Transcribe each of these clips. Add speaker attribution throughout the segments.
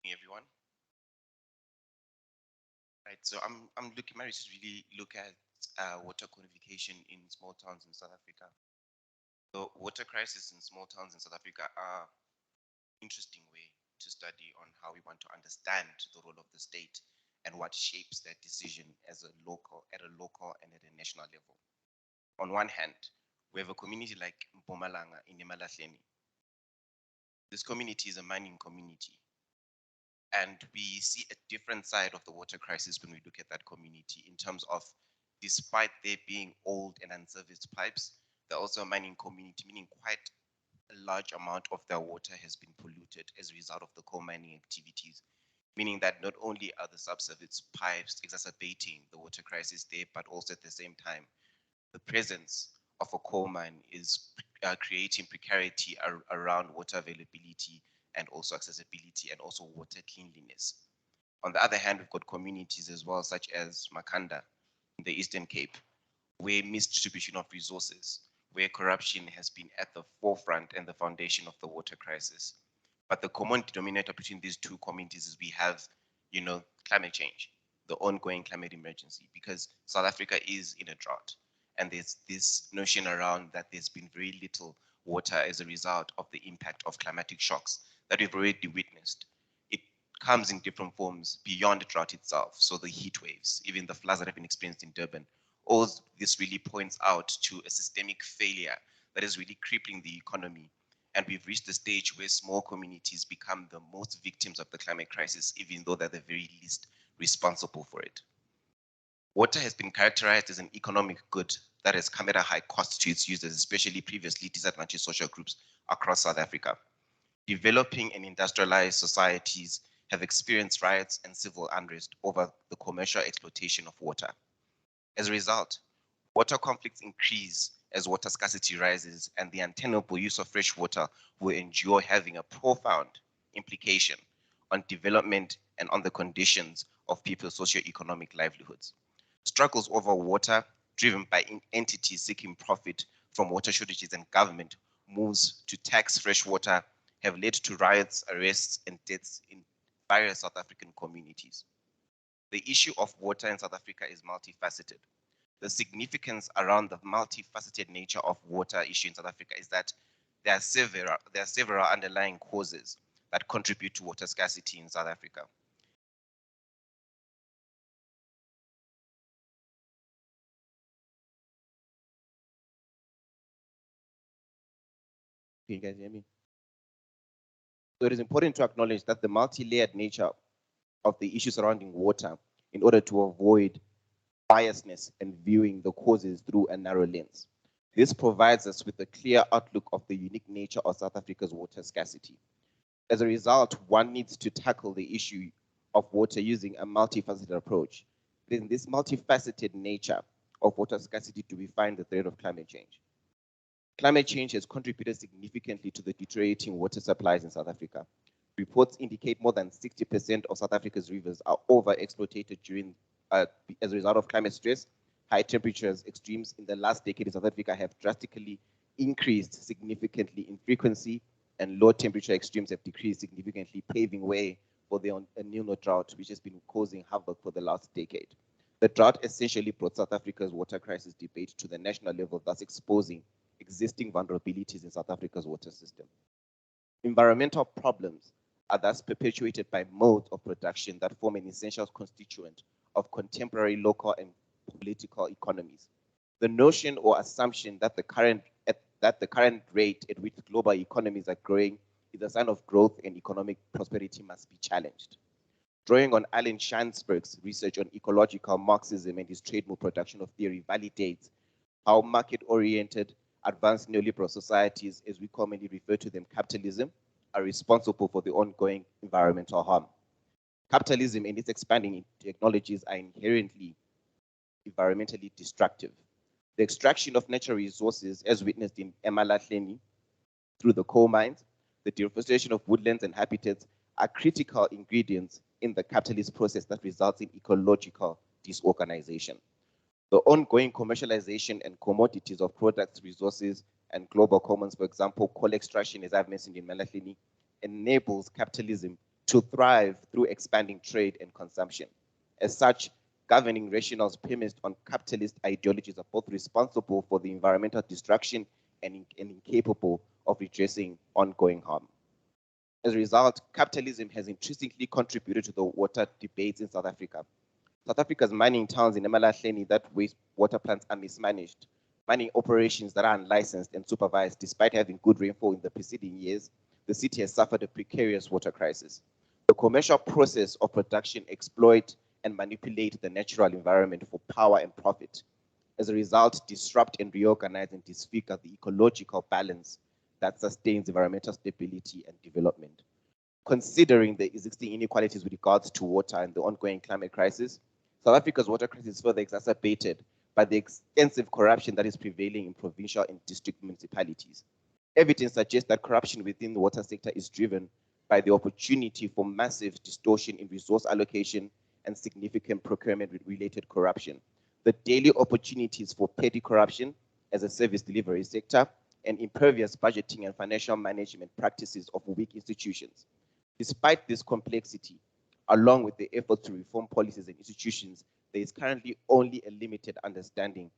Speaker 1: Everyone. Right, so I'm looking, my research really look at water qualification in small towns in South Africa. The water crisis in small towns in South Africa are interesting way to study on how we want to understand the role of the state and what shapes that decision as a local, at a local and at a national level. On one hand, we have a community like Mpumalanga in eMalahleni. This community is a mining community. And we see a different side of the water crisis when we look at that community in terms of, despite there being old and unserviced pipes, they're also a mining community, meaning quite a large amount of their water has been polluted as a result of the coal mining activities, meaning that not only are the subsurface pipes exacerbating the water crisis there, but also at the same time, the presence of a coal mine is creating precarity around water availability and also accessibility and also water cleanliness. On the other hand, we've got communities as well, such as Makhanda in the Eastern Cape, where misdistribution of resources, where corruption has been at the forefront and the foundation of the water crisis. But the common denominator between these two communities is we have, climate change, the ongoing climate emergency, because South Africa is in a drought. And there's this notion around that there's been very little water as a result of the impact of climatic shocks that we've already witnessed. It comes in different forms beyond the drought itself. So the heat waves, even the floods that have been experienced in Durban, all this really points out to a systemic failure that is really crippling the economy. And we've reached the stage where small communities become the most victims of the climate crisis, even though they're the very least responsible for it. Water has been characterized as an economic good that has come at a high cost to its users, especially previously disadvantaged social groups across South Africa. Developing and industrialized societies have experienced riots and civil unrest over the commercial exploitation of water. As a result, water conflicts increase as water scarcity rises, and the untenable use of fresh water will endure, having a profound implication on development and on the conditions of people's socio-economic livelihoods. Struggles over water, driven by entities seeking profit from water shortages and government moves to tax fresh water, have led to riots, arrests, and deaths in various South African communities. The issue of water in South Africa is multifaceted. The significance around the multifaceted nature of water issue in South Africa is that there are several underlying causes that contribute to water scarcity in South Africa. Can you guys hear me? So it is important to acknowledge that the multi-layered nature of the issue surrounding water in order to avoid biasness and viewing the causes through a narrow lens. This provides us with a clear outlook of the unique nature of South Africa's water scarcity. As a result, one needs to tackle the issue of water using a multifaceted approach. In this multifaceted nature of water scarcity do we find the threat of climate change. Climate change has contributed significantly to the deteriorating water supplies in South Africa. Reports indicate more than 60% of South Africa's rivers are overexploited during, as a result of climate stress. High temperatures extremes in the last decade in South Africa have drastically increased significantly in frequency, and low temperature extremes have decreased significantly, paving way for the El Niño drought, which has been causing havoc for the last decade. The drought essentially brought South Africa's water crisis debate to the national level, thus exposing existing vulnerabilities in South Africa's water system. Environmental problems are thus perpetuated by modes of production that form an essential constituent of contemporary local and political economies. The notion or assumption that the current rate at which global economies are growing is a sign of growth and economic prosperity must be challenged. Drawing on Alan Shansberg's research on ecological Marxism and his trade move production of theory validates how market-oriented advanced neoliberal societies, as we commonly refer to them, capitalism, are responsible for the ongoing environmental harm. Capitalism and its expanding technologies are inherently environmentally destructive. The extraction of natural resources, as witnessed in eMalahleni through the coal mines, the deforestation of woodlands and habitats are critical ingredients in the capitalist process that results in ecological disorganization. The ongoing commercialization and commodities of products, resources, and global commons, for example, coal extraction, as I've mentioned in eMalahleni, enables capitalism
Speaker 2: to thrive through expanding trade and consumption. As such, governing rationales premised on capitalist ideologies are both responsible for the environmental destruction and incapable of redressing ongoing harm. As a result, capitalism has intrinsically contributed to the water debates in South Africa. South Africa's mining towns in eMalahleni that waste water plants are mismanaged, mining operations that are unlicensed and supervised despite having good rainfall in the preceding years, the city has suffered a precarious water crisis. The commercial process of production exploit and manipulate the natural environment for power and profit. As a result, disrupt and reorganize and disfigure the ecological balance that sustains environmental stability and development. Considering the existing inequalities with regards to water and the ongoing climate crisis, South Africa's water crisis is further exacerbated by the extensive corruption that is prevailing in provincial and district municipalities. Evidence suggests that corruption within the water sector is driven by the opportunity for massive distortion in resource allocation and significant procurement-related corruption, the daily opportunities for petty corruption as a service delivery sector, and impervious budgeting and financial management practices of weak institutions. Despite this complexity, along with the effort to reform policies and institutions, there is currently only a limited understanding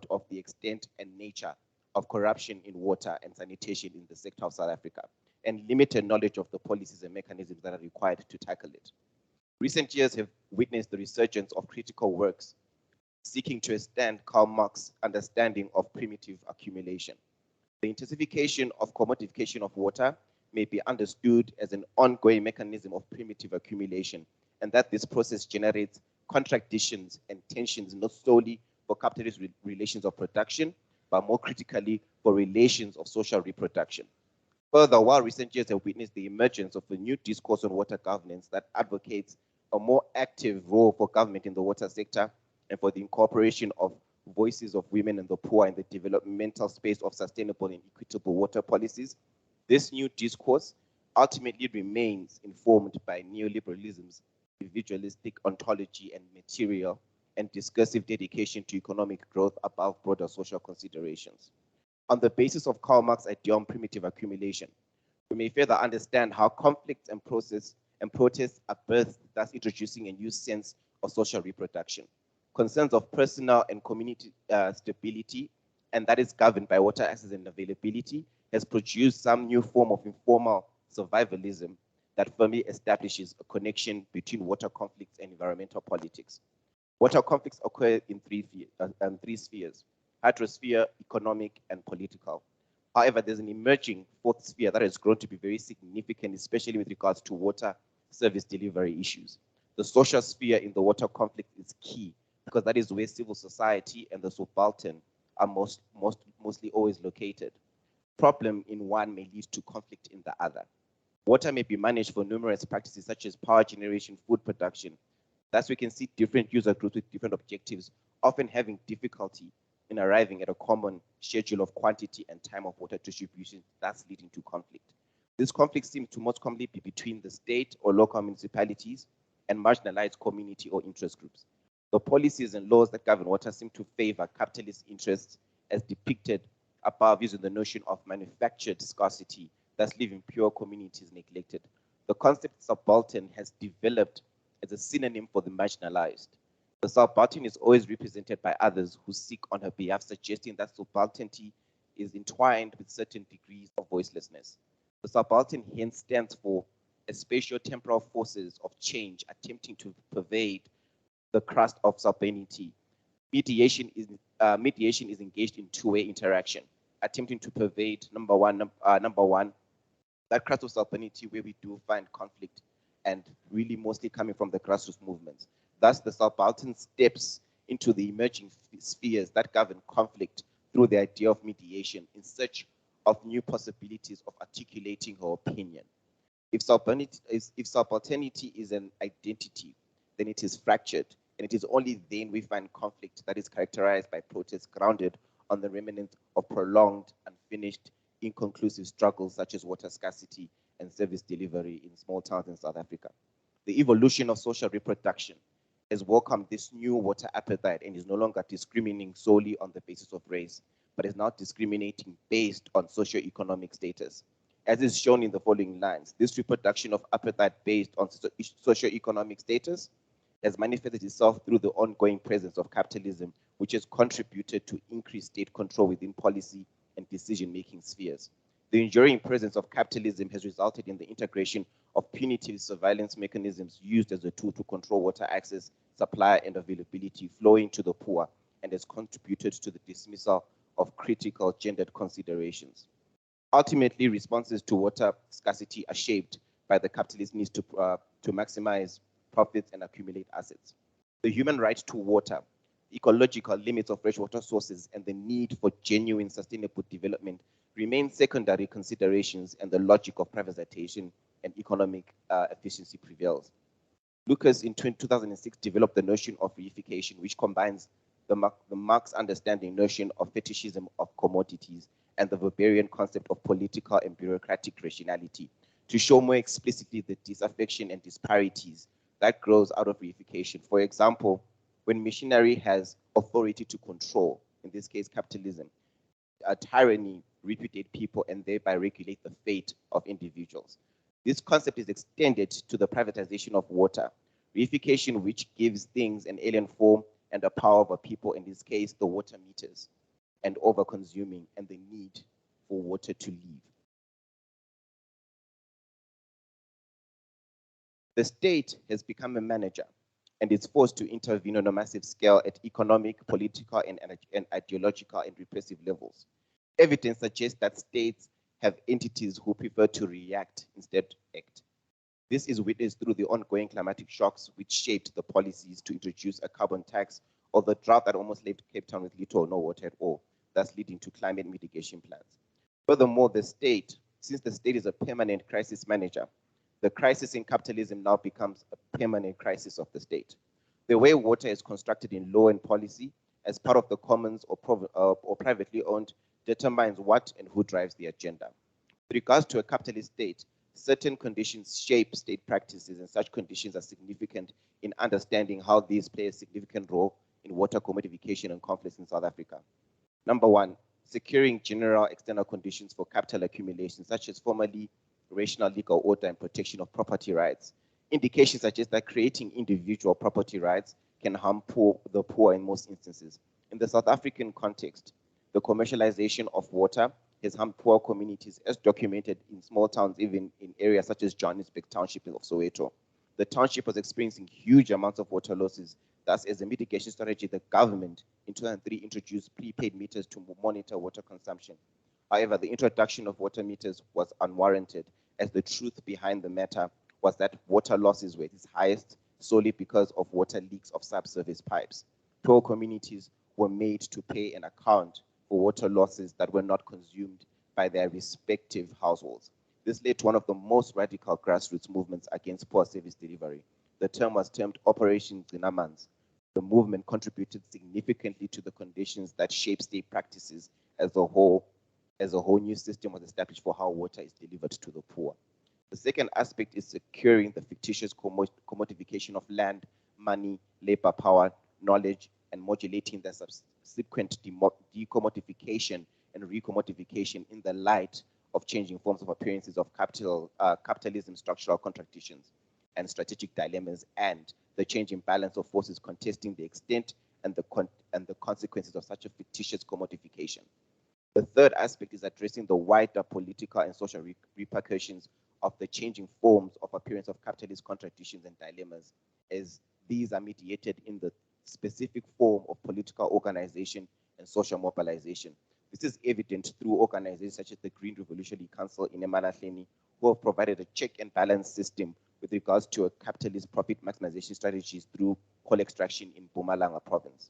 Speaker 2: of the extent and nature of corruption in water and sanitation in the sector of South Africa, and limited knowledge of the policies and mechanisms that are required to tackle it. Recent years have witnessed the resurgence of critical works seeking to extend Karl Marx's understanding of primitive accumulation. The intensification of commodification of water may be understood as an ongoing mechanism of primitive accumulation, and that this process generates contradictions and tensions not solely for capitalist relations of production, but more critically for relations of social reproduction. Further, while recent years have witnessed the emergence of a new discourse on water governance that advocates a more active role for government in the water sector and for the incorporation of voices of women and the poor in the developmental space of sustainable and equitable water policies, this new discourse ultimately remains informed by neoliberalism's individualistic ontology and material and discursive dedication to economic growth above broader social considerations. On the basis of Karl Marx's idea on primitive accumulation, we may further understand how conflicts and protests are birthed, thus introducing a new sense of social reproduction. Concerns of personal and community stability, and that is governed by water access and availability, has produced some new form of informal survivalism that firmly establishes a connection between water conflicts and environmental politics. Water conflicts occur in three spheres: hydrosphere, economic, and political. However, there's an emerging fourth sphere that has grown to be very significant, especially with regards to water service delivery issues. The social sphere in the water conflict is key because that is where civil society and the subaltern are mostly always located. Problem in one may lead to conflict in the other. Water may be managed for numerous practices such as power generation, food production. Thus, we can see different user groups with different objectives, often having difficulty in arriving at a common schedule of quantity and time of water distribution, thus leading to conflict. This conflict seems to most commonly be between the state or local municipalities and marginalized community or interest groups. The policies and laws that govern water seem to favor capitalist interests as depicted above using the notion of manufactured scarcity, thus leaving pure communities neglected. The concept subaltern has developed as a synonym for the marginalized. The subaltern is always represented by others who seek on her behalf, suggesting that subalternity is entwined with certain degrees of voicelessness. The subaltern hence stands for a spatio-temporal forces of change attempting to pervade the crust of subalternity. Mediation is engaged in two-way interaction, attempting to pervade number one, that crust of subalternity where we do find conflict and really mostly coming from the grassroots movements. Thus, the subaltern steps into the emerging spheres that govern conflict through the idea of mediation in search of new possibilities of articulating her opinion. If subalternity is an identity, then it is fractured, and it is only then we find conflict that is characterized by protests grounded on the remnants of prolonged, unfinished, inconclusive struggles such as water scarcity and service delivery in small towns in South Africa. The evolution of social reproduction has welcomed this new water appetite and is no longer discriminating solely on the basis of race, but is now discriminating based on socioeconomic status. as is shown in the following lines. This reproduction of appetite based on socio-economic status has manifested itself through the ongoing presence of capitalism, which has contributed to increased state control within policy and decision-making spheres. The enduring presence of capitalism has resulted in the integration of punitive surveillance mechanisms used as a tool to control water access, supply, and availability flowing to the poor, and has contributed to the dismissal of critical gendered considerations. Ultimately, responses to water scarcity are shaped by the capitalist needs to maximize profits and accumulate assets. The human right to water, ecological limits of freshwater sources, and the need for genuine sustainable development remain secondary considerations, and the logic of privatization and economic efficiency prevails. Lucas in 2006 developed the notion of reification, which combines the Marx understanding notion of fetishism of commodities and the Weberian concept of political and bureaucratic rationality to show more explicitly the disaffection and disparities that grows out of reification. For example, when machinery has authority to control, in this case capitalism, tyranny repudiate people and thereby regulate the fate of individuals. This concept is extended to the privatization of water, reification which gives things an alien form and the power of a people, in this case, the water meters, and over-consuming and the need for water to leave. The state has become a manager and is forced to intervene on a massive scale at economic, political, and ideological and repressive levels. Evidence suggests that states have entities who prefer to react instead of act. This is witnessed through the ongoing climatic shocks which shaped the policies to introduce a carbon tax, or the drought that almost left Cape Town with little or no water at all, thus leading to climate mitigation plans. Furthermore, since the state is a permanent crisis manager, the crisis in capitalism now becomes a permanent crisis of the state. The way water is constructed in law and policy as part of the commons or privately owned determines what and who drives the agenda. With regards to a capitalist state, certain conditions shape state practices, and such conditions are significant in understanding how these play a significant role in water commodification and conflicts in South Africa. Number one, securing general external conditions for capital accumulation, such as formally rational legal order and protection of property rights. Indications suggest that creating individual property rights can harm the poor in most instances. In the South African context, the commercialization of water has harmed poor communities, as documented in small towns, even in areas such as Johannesburg Township of Soweto. The township was experiencing huge amounts of water losses. Thus, as a mitigation strategy, the government in 2003 introduced prepaid meters to monitor water consumption. However, the introduction of water meters was unwarranted, as the truth behind the matter was that water losses were at its highest solely because of water leaks of subsurface pipes. Poor communities were made to pay an account for water losses that were not consumed by their respective households. This led to one of the most radical grassroots movements against poor service delivery. The term was termed Operation Zinamans. The movement contributed significantly to the conditions that shape state practices as a whole new system was established for how water is delivered to the poor. The second aspect is securing the fictitious commodification of land, money, labor power, knowledge, and modulating the subsequent decommodification and recommodification in the light of changing forms of appearances of capitalism, structural contradictions, and strategic dilemmas, and the changing balance of forces contesting the extent and the consequences of such a fictitious commodification. The third aspect is addressing the wider political and social repercussions of the changing forms of appearance of capitalist contradictions and dilemmas, as these are mediated in the specific form of political organization and social mobilization. This is evident through organizations such as the Green Revolutionary Council in eMalahleni, who have provided a check and balance system with regards to a capitalist profit maximization strategies through coal extraction in Mpumalanga province.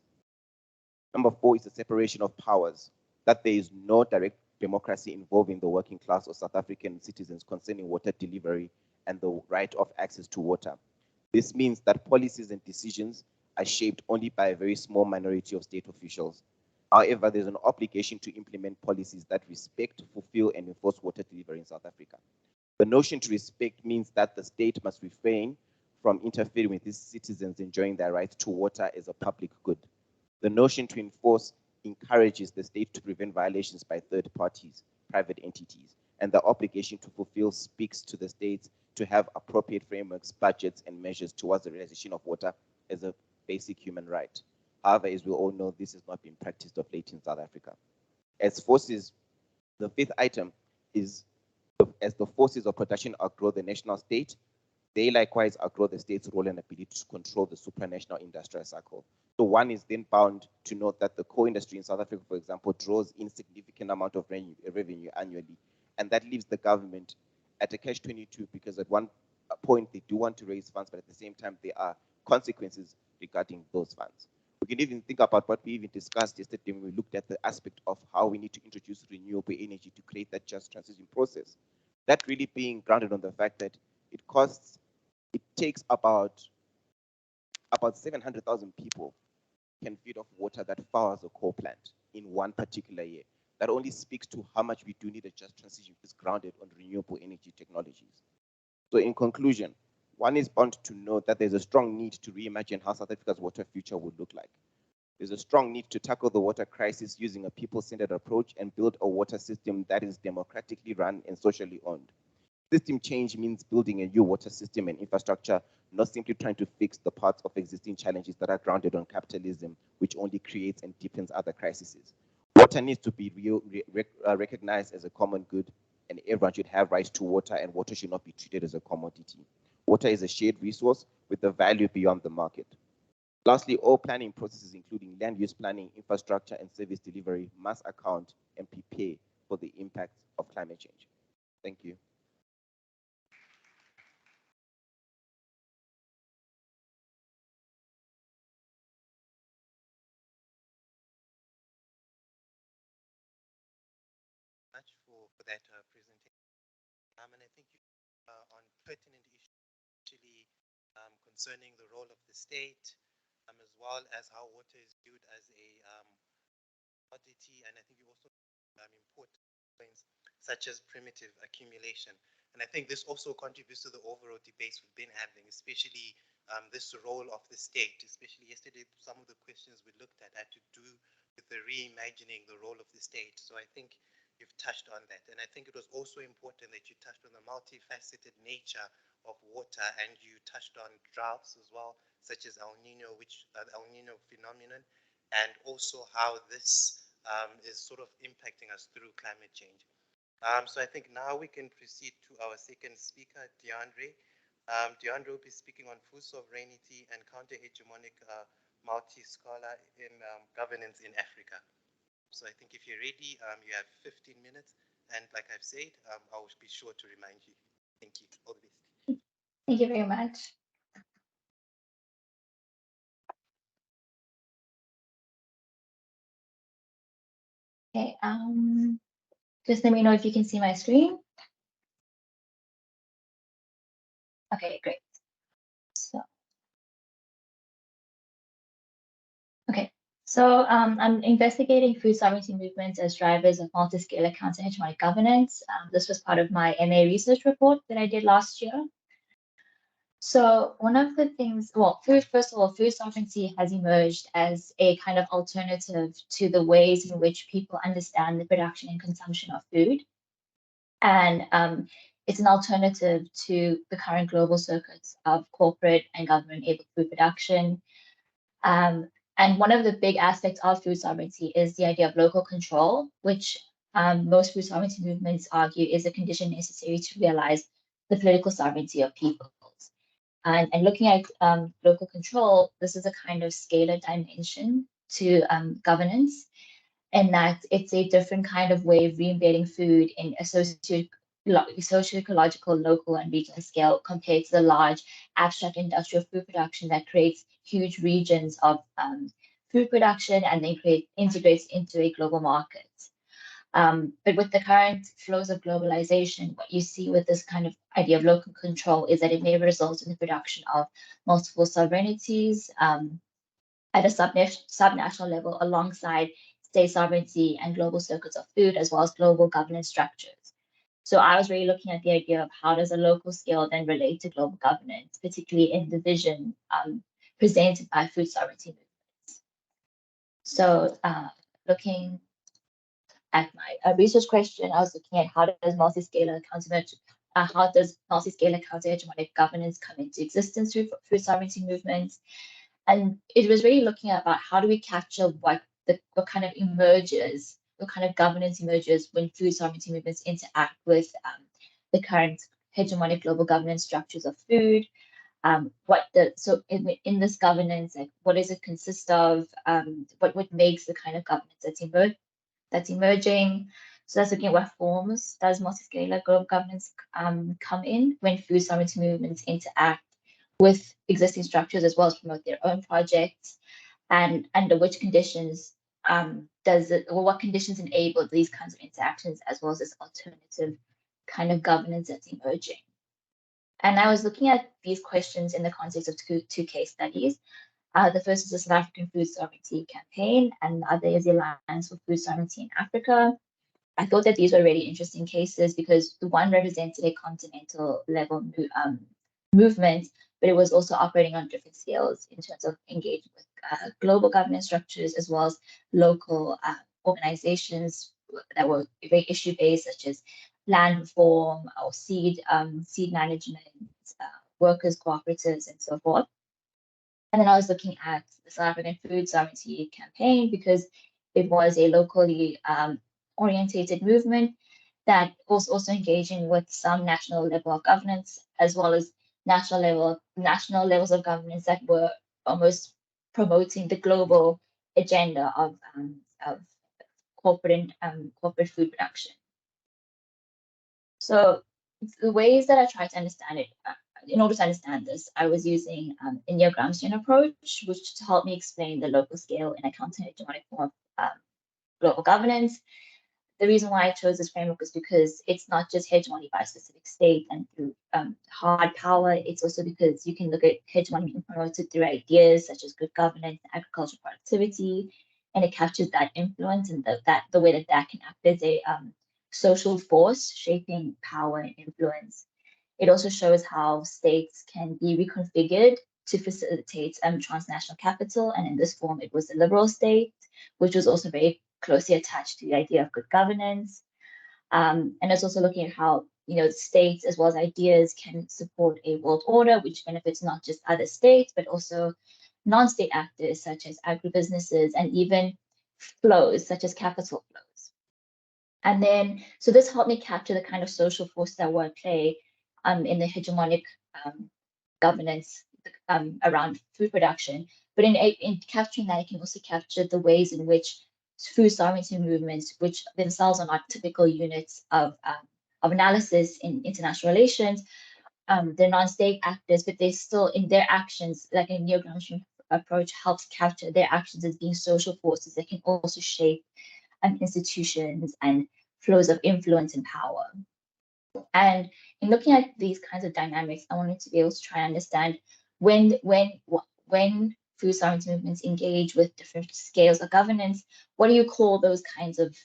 Speaker 2: Number 4 is the separation of powers, that there is no direct democracy involving the working class or South African citizens concerning water delivery and the right of access to water. This means that policies and decisions are shaped only by a very small minority of state officials. However, there's an obligation to implement policies that respect, fulfill, and enforce water delivery in South Africa. The notion to respect means that the state must refrain from interfering with its citizens enjoying their right to water as a public good. The notion to enforce encourages the state to prevent violations by third parties, private entities, and the obligation to fulfill speaks to the states to have appropriate frameworks, budgets, and measures towards the realization of water as a basic human right. However, as we all know, this has not been practiced of late in South Africa. As forces, the fifth item is, as the forces of production outgrow the national state, they likewise outgrow the state's role and ability to control the supranational industrial cycle. So one is then bound to note that the coal industry in South Africa, for example, draws insignificant amount of revenue annually, and that leaves the government at a catch-22 because at one point they do want to raise funds, but at the same time there are consequences regarding those funds. We can even think about what we even discussed yesterday when we looked at the aspect of how we need to introduce renewable energy to create that just transition process. That really being grounded on the fact that it takes about 700,000 people can feed off water that powers a coal plant in one particular year. That only speaks to how much we do need a just transition that's grounded on renewable energy technologies. So in conclusion, one is bound to note that there's a strong need to reimagine how South Africa's water future would look like. There's a strong need to tackle the water crisis using a people-centered approach and build a water system that is democratically run and socially owned. System change means building a new water system and infrastructure, not simply trying to fix the parts of existing challenges that are grounded on capitalism, which only creates and deepens other crises. Water needs to be recognized as a common good, and everyone should have rights to water, and water should not be treated as a commodity. Water is a shared resource with a value beyond the market. Lastly, all planning processes, including land use planning, infrastructure, and service delivery, must account and prepare for the impacts of climate change. Thank you.
Speaker 3: Much for that presentation. And I think on pertinent issues, actually concerning the role of the state, as well as how water is viewed as a commodity, and I think you also important points such as primitive accumulation. And I think this also contributes to the overall debates we've been having, especially this role of the state. Especially yesterday, some of the questions we looked at had to do with the reimagining the role of the state. So I think you've touched on that. And I think it was also important that you touched on the multifaceted nature of water, and you touched on droughts as well, such as El Nino, El Nino phenomenon, and also how this is sort of impacting us through climate change. So I think now we can proceed to our second speaker, Deanndre. Deanndre will be speaking on food sovereignty and counter-hegemonic multi-scalar in governance in Africa. So I think if you're ready, you have 15 minutes. And like I've said, I will be sure to remind you. Thank you. All the best.
Speaker 4: Thank you very much. Okay, just let me know if you can see my screen. Okay, great. So, I'm investigating food sovereignty movements as drivers of multi-scalar counter-hegemonic governance. This was part of my MA research report that I did last year. So one of the things, well, first of all, food sovereignty has emerged as a kind of alternative to the ways in which people understand the production and consumption of food. And it's an alternative to the current global circuits of corporate and government-enabled food production. And one of the big aspects of food sovereignty is the idea of local control, which most food sovereignty movements argue is a condition necessary to realize the political sovereignty of peoples. And looking at local control, this is a kind of scalar dimension to governance, and that it's a different kind of way of re-embedding food in a socio-ecological, local, and regional scale compared to the large abstract industrial food production that creates huge regions of food production and then integrates into a global market. But with the current flows of globalization, what you see with this kind of idea of local control is that it may result in the production of multiple sovereignties at a subnational level alongside state sovereignty and global circuits of food, as well as global governance structures. So I was really looking at the idea of how does a local scale then relate to global governance, particularly in the vision presented by food sovereignty movements. So looking at my research question, I was looking at how does multi-scalar counter-hegemonic governance come into existence through food sovereignty movements. And it was really looking at about how do we capture what kind of governance emerges when food sovereignty movements interact with the current hegemonic global governance structures of food. So in this governance, like what does it consist of? What makes the kind of governance that's emerging? So that's looking at what forms does multi-scalar global governance come in when food sovereignty movements interact with existing structures as well as promote their own projects, and under which conditions what conditions enable these kinds of interactions as well as this alternative kind of governance that's emerging. And I was looking at these questions in the context of two case studies. The first is the South African Food Sovereignty Campaign, and the other is the Alliance for Food Sovereignty in Africa. I thought that these were really interesting cases because the one represented a continental level movement, but it was also operating on different scales in terms of engaging with global governance structures as well as local organizations that were very issue-based, such as land reform or seed management, workers' cooperatives, and so forth. And then I was looking at the South African Food Sovereignty Campaign because it was a locally orientated movement that was also engaging with some national level of governance as well as national levels of governance that were almost promoting the global agenda of corporate food production. So the ways that I try to understand it, in order to understand this, I was using a Ngam approach, which to help me explain the local scale in a counter-hegemonic form of global governance. The reason why I chose this framework is because it's not just hegemony by a specific state and through hard power. It's also because you can look at hegemony being promoted through ideas such as good governance, agricultural productivity, and it captures that influence and the way that can act as a social force shaping power and influence. It also shows how states can be reconfigured to facilitate transnational capital, and in this form, it was the liberal state, which was also very closely attached to the idea of good governance. And it's also looking at how states as well as ideas can support a world order, which benefits not just other states, but also non-state actors such as agribusinesses and even flows such as capital flows. And then, so this helped me capture the kind of social forces that were at play in the hegemonic governance around food production. But in capturing that, it can also capture the ways in which food sovereignty movements, which themselves are not typical units of analysis in international relations, they're non-state actors, but they still, in their actions, like a neo-Gramscian approach, helps capture their actions as being social forces that can also shape institutions and flows of influence and power. And in looking at these kinds of dynamics, I wanted to be able to try and understand when food sovereignty movements engage with different scales of governance, what do you call those kinds of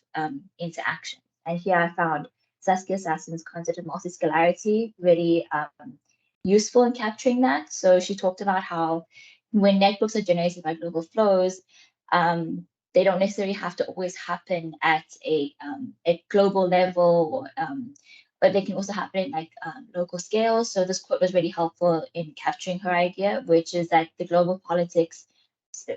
Speaker 4: interactions? And here I found Saskia Sassen's concept of multi-scalarity really useful in capturing that. So she talked about how when networks are generated by global flows, they don't necessarily have to always happen at a global level, but they can also happen at local scale. So this quote was really helpful in capturing her idea, which is that the global politics,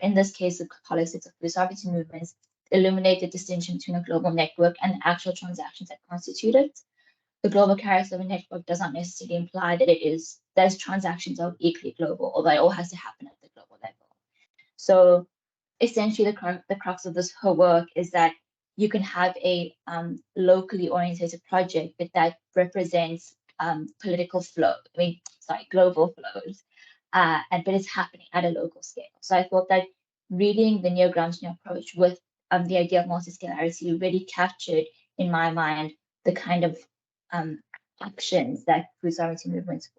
Speaker 4: in this case, the politics of food sovereignty movements, illuminate the distinction between a global network and the actual transactions that constitute it. The global character of a network does not necessarily imply that those transactions are equally global, although it all has to happen at the global level. So essentially, the crux of her work is that you can have a locally oriented project, but that represents political flow. Global flows, but it's happening at a local scale. So I thought that reading the neo-Gramscian approach with the idea of multi-scalarity really captured, in my mind, the kind of actions that food sovereignty movements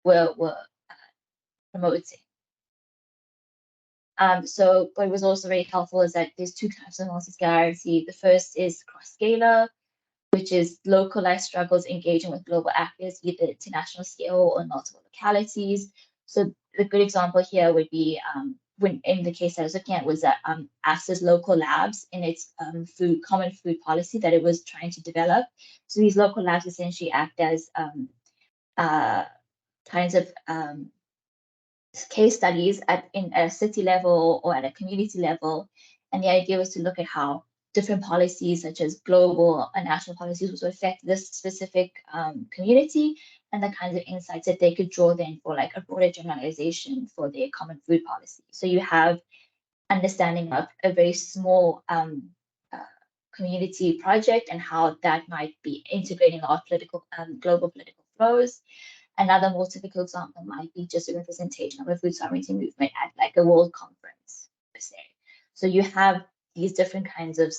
Speaker 4: were promoting. So what was also very helpful is that there's two types of multi-scalarity. The first is cross-scalar, which is localized struggles engaging with global actors, either international scale or multiple localities. So the good example here would be when in the case I was looking at was that AFSA's local labs in its common food policy that it was trying to develop. So these local labs essentially act as kinds of case studies in a city level or at a community level. And the idea was to look at how different policies, such as global and national policies, would affect this specific community, and the kinds of insights that they could draw then for like a broader generalization for their common food policy. So you have understanding of a very small community project and how that might be integrating our global political flows. Another more typical example might be just a representation of a food sovereignty movement at like a world conference, per se. So you have these different kinds of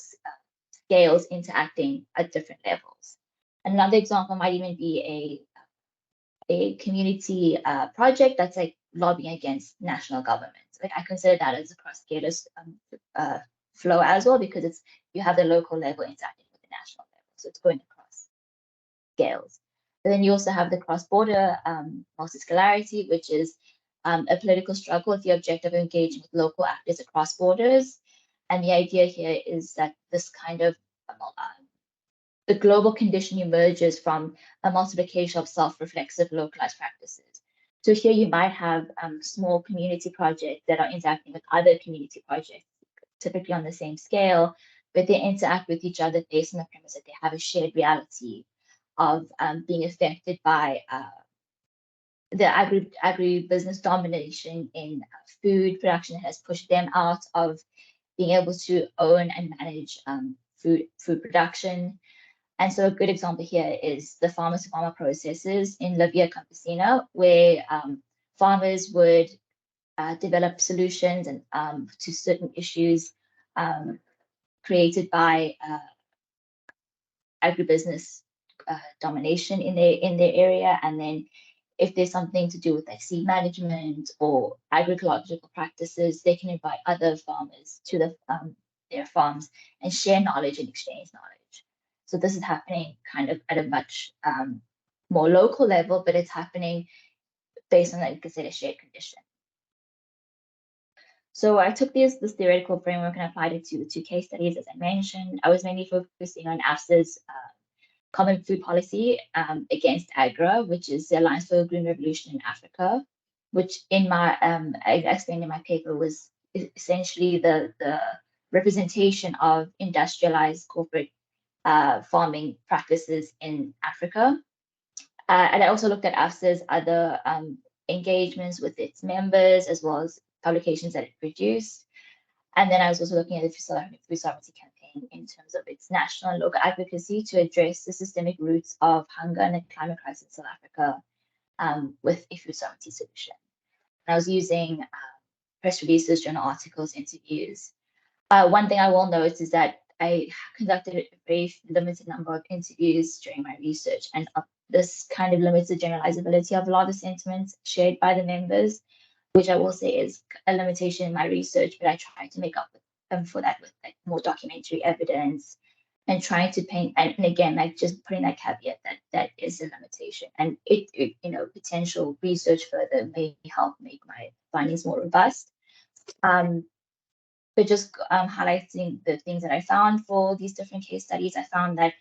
Speaker 4: scales interacting at different levels. Another example might even be a community project that's like lobbying against national governments. Like I consider that as a cross-scalar flow as well, because you have the local level interacting with the national level, so it's going across scales. But then you also have the cross-border multi-scalarity, which is a political struggle with the objective of engaging with local actors across borders. And the idea here is that this kind of the global condition emerges from a multiplication of self-reflexive localized practices. So here you might have small community projects that are interacting with other community projects, typically on the same scale, but they interact with each other based on the premise that they have a shared reality of being affected by the agribusiness domination in food production that has pushed them out of being able to own and manage food production. And so a good example here is the farmer-to-farmer processes in La Via Campesina, where farmers would develop solutions and to certain issues created by agribusiness domination in their area. And then if there's something to do with like seed management or agricultural practices, they can invite other farmers to their farms and share knowledge and exchange knowledge. So this is happening kind of at a much more local level, but it's happening based on, like you could say, a shared condition. So I took this theoretical framework and applied it to the two case studies, as I mentioned. I was mainly focusing on AFSA's common food policy against AGRA, which is the Alliance for a Green Revolution in Africa, which in my I explained in my paper was essentially the representation of industrialized corporate farming practices in Africa. And I also looked at AFSA's other engagements with its members, as well as publications that it produced. And then I was also looking at the food sovereignty campaign in terms of its national and local advocacy to address the systemic roots of hunger and the climate crisis in South Africa with a food sovereignty solution. And I was using press releases, journal articles, interviews. One thing I will note is that I conducted a very limited number of interviews during my research, and this kind of limits the generalizability of a lot of the sentiments shared by the members, which I will say is a limitation in my research, but I try to make up for that with like more documentary evidence and trying to paint, and again, like just putting that caveat that that is a limitation, and it potential research further may help make my findings more robust. But just highlighting the things that I found for these different case studies, I found that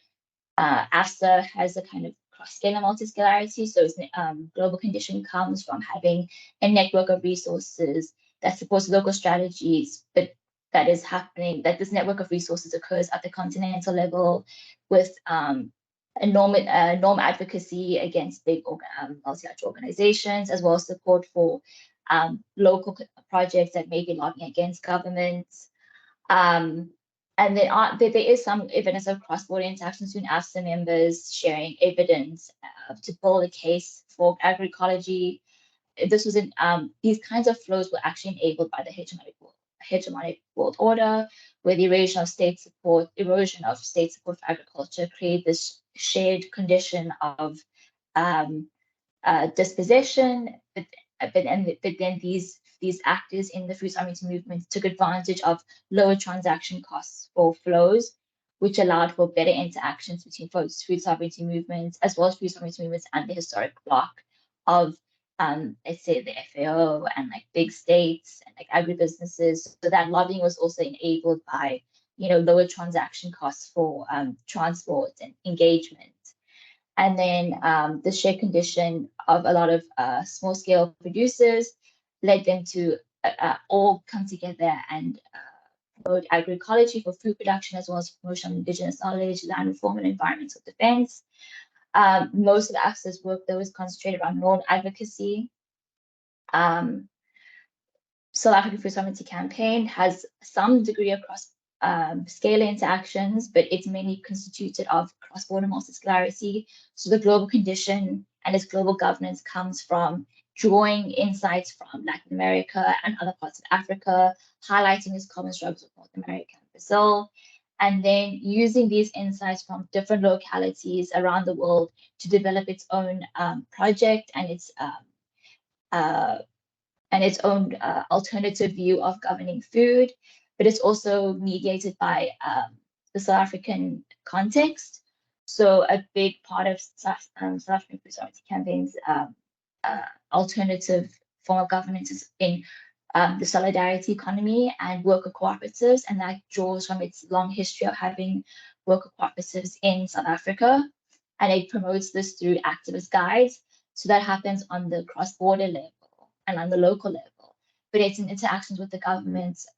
Speaker 4: AFSA has a kind of cross-scalar multi-scalarity. So its global condition comes from having a network of resources that supports local strategies, but that is happening, that this network of resources occurs at the continental level with norm advocacy against big multilateral organizations, as well as support for local projects that may be lobbying against governments. And there is some evidence of cross-border interactions between AFSA members sharing evidence to build a case for agroecology. This was in these kinds of flows were actually enabled by the hegemonic world order, where the erosion of state support for agriculture created this shared condition of dispossession. But then these actors in the food sovereignty movement took advantage of lower transaction costs for flows, which allowed for better interactions between food sovereignty movements, as well as food sovereignty movements and the historic bloc of let's say the FAO and like big states and like agribusinesses. So that lobbying was also enabled by, lower transaction costs for transport and engagement. And then the shared condition of a lot of small scale producers led them to all come together and promote agroecology for food production, as well as promotion of indigenous knowledge, land reform, and environmental defense. Most of the access work though was concentrated around norm advocacy. South African Food Sovereignty Campaign has some degree of cross-scalar interactions, but it's mainly constituted of cross-border multi-scalarity. So the global condition and its global governance comes from drawing insights from Latin America and other parts of Africa, highlighting its common struggles with North America and Brazil, and then using these insights from different localities around the world to develop its own project and its own alternative view of governing food, but it's also mediated by the South African context. So a big part of South African Food Sovereignty Campaign's alternative form of governance is in the solidarity economy and worker cooperatives, and that draws from its long history of having worker cooperatives in South Africa, and it promotes this through activist guides. So that happens on the cross-border level and on the local level, but it's in interactions with the governments,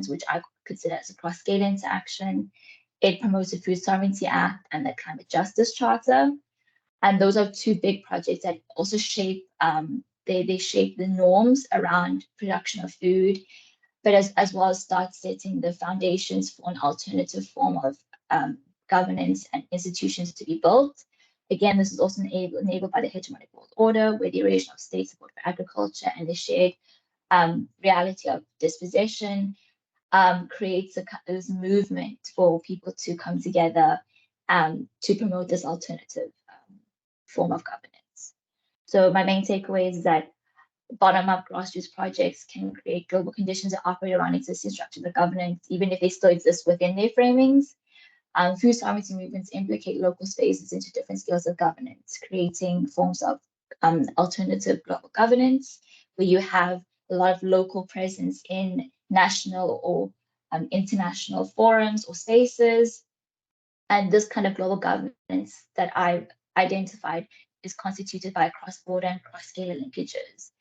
Speaker 4: which I consider as a cross-scale interaction. It promotes the Food Sovereignty Act and the Climate Justice Charter, and those are two big projects that also shape they shape the norms around production of food, but as well as start setting the foundations for an alternative form of governance and institutions to be built. Again, this is also enabled by the hegemonic world order, where the erosion of state support for agriculture and the shared reality of dispossession creates this movement for people to come together to promote this alternative form of governance. So my main takeaway is that bottom-up grassroots projects can create global conditions that operate around existing structures of governance, even if they still exist within their framings. Food sovereignty movements implicate local spaces into different scales of governance, creating forms of alternative global governance, where you have a lot of local presence in national or international forums or spaces. And this kind of global governance that I've identified is constituted by cross-border and cross-scalar linkages.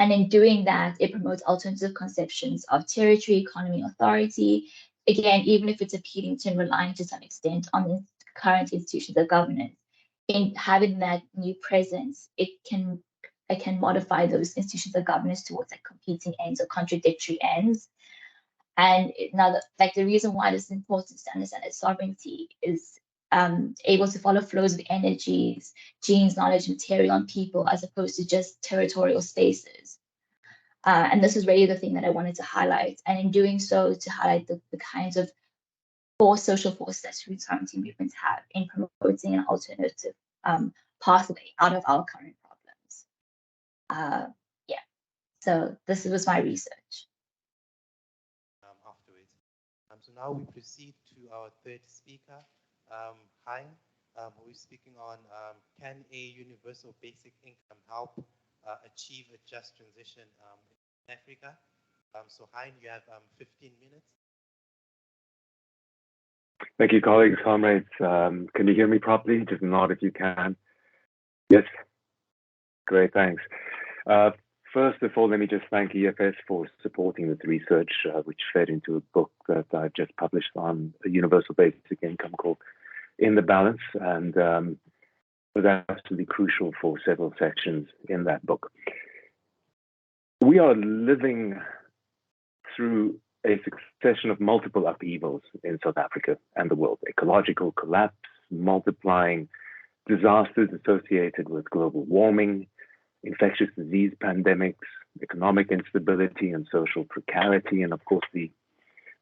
Speaker 4: And in doing that, it promotes alternative conceptions of territory, economy, authority. Again, even if it's appealing to and relying to some extent on the current institutions of governance, in having that new presence, it can modify those institutions of governance towards like competing ends or contradictory ends. And now, the reason why this is important to understand that sovereignty is able to follow flows of energies, genes, knowledge, material, and people, as opposed to just territorial spaces. And this is really the thing that I wanted to highlight. And in doing so, to highlight the kinds of social forces that food sovereignty movements have in promoting an alternative pathway out of our current problems. Yeah, so this was my research.
Speaker 3: Afterwards. So now we proceed to our third speaker, Hein, who is speaking on can a universal basic income help achieve a just transition in Africa? So Hein, you have 15 minutes.
Speaker 5: Thank you, colleagues, comrades. Can you hear me properly? Just nod if you can. Yes? Great, thanks. First of all, let me just thank EFS for supporting this research, which fed into a book that I've just published on a universal basic income called In the Balance, and was absolutely crucial for several sections in that book. We are living through a succession of multiple upheavals in South Africa and the world: ecological collapse, multiplying disasters associated with global warming, infectious disease pandemics, economic instability and social precarity, and of course the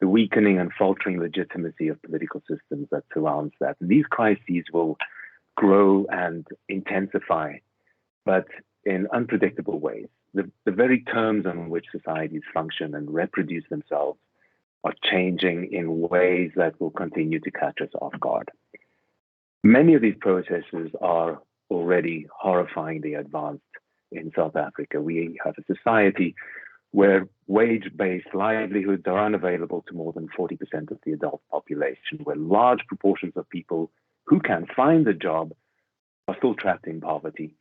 Speaker 5: weakening and faltering legitimacy of political systems that surrounds that. And these crises will grow and intensify, but in unpredictable ways. The very terms on which societies function and reproduce themselves are changing in ways that will continue to catch us off guard. Many of these processes are already horrifyingly advanced in South Africa. We have a society where wage-based livelihoods are unavailable to more than 40% of the adult population, where large proportions of people who can find a job are still trapped in poverty,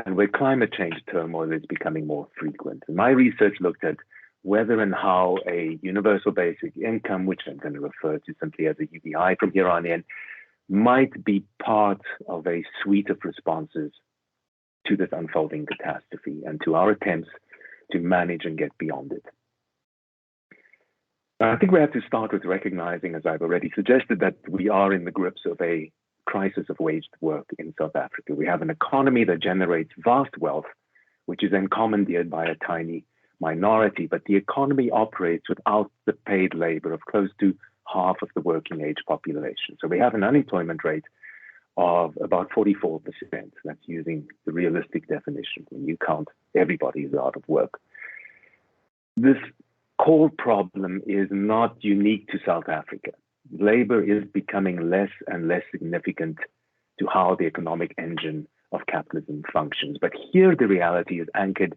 Speaker 5: and where climate change turmoil is becoming more frequent. And my research looked at whether and how a universal basic income, which I'm going to refer to simply as a UBI from here on in, might be part of a suite of responses to this unfolding catastrophe and to our attempts to manage and get beyond it. I think we have to start with recognizing, as I've already suggested, that we are in the grips of a crisis of waged work in South Africa. We have an economy that generates vast wealth, which is then commandeered by a tiny minority, but the economy operates without the paid labor of close to half of the working age population. So we have an unemployment rate of about 44%. That's using the realistic definition when you count everybody who's out of work. This core problem is not unique to South Africa. Labor is becoming less and less significant to how the economic engine of capitalism functions. But here the reality is anchored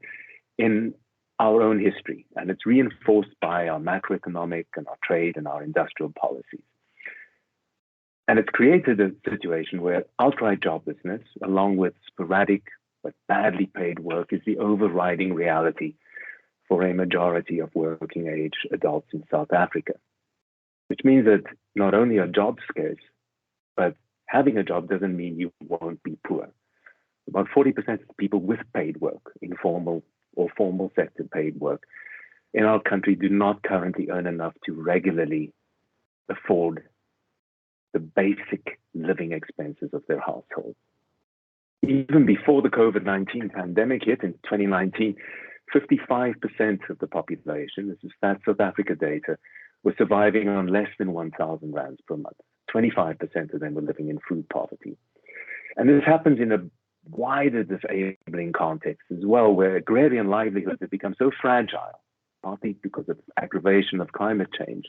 Speaker 5: in our own history, and it's reinforced by our macroeconomic and our trade and our industrial policies. And it's created a situation where outright joblessness, along with sporadic but badly paid work, is the overriding reality for a majority of working age adults in South Africa, which means that not only are jobs scarce, but having a job doesn't mean you won't be poor. About 40% of people with paid work, informal or formal sector paid work, in our country do not currently earn enough to regularly afford the basic living expenses of their household. Even before the COVID-19 pandemic hit in 2019, 55% of the population, this is Stats South Africa data, were surviving on less than 1,000 rands per month. 25% of them were living in food poverty. And this happens in a wider disabling context as well, where agrarian livelihoods have become so fragile, partly because of aggravation of climate change,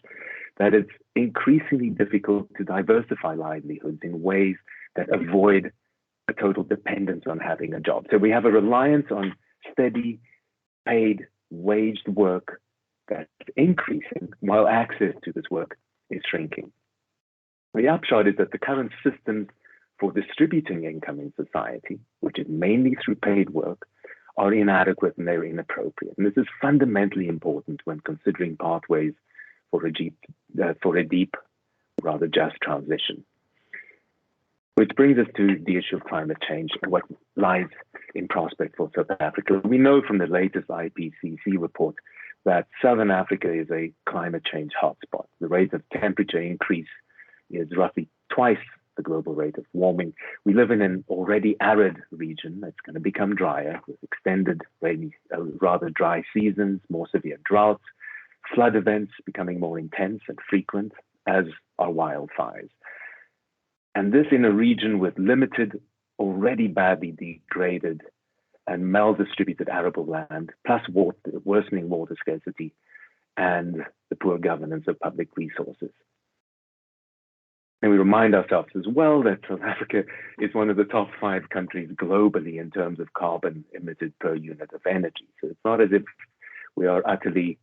Speaker 5: that it's increasingly difficult to diversify livelihoods in ways that avoid a total dependence on having a job. So we have a reliance on steady, paid, waged work that's increasing while access to this work is shrinking. The upshot is that the current systems for distributing income in society, which is mainly through paid work, are inadequate and they're inappropriate. And this is fundamentally important when considering pathways for a deep, rather just transition. Which brings us to the issue of climate change and what lies in prospect for South Africa. We know from the latest IPCC report that Southern Africa is a climate change hotspot. The rate of temperature increase is roughly twice the global rate of warming. We live in an already arid region that's going to become drier with extended rainy, rather dry seasons, more severe droughts, flood events becoming more intense and frequent, as are wildfires. And this in a region with limited, already badly degraded and maldistributed arable land, plus worsening water scarcity and the poor governance of public resources. And we remind ourselves as well that South Africa is one of the top 5 countries globally in terms of carbon emitted per unit of energy. So it's not as if we are utterly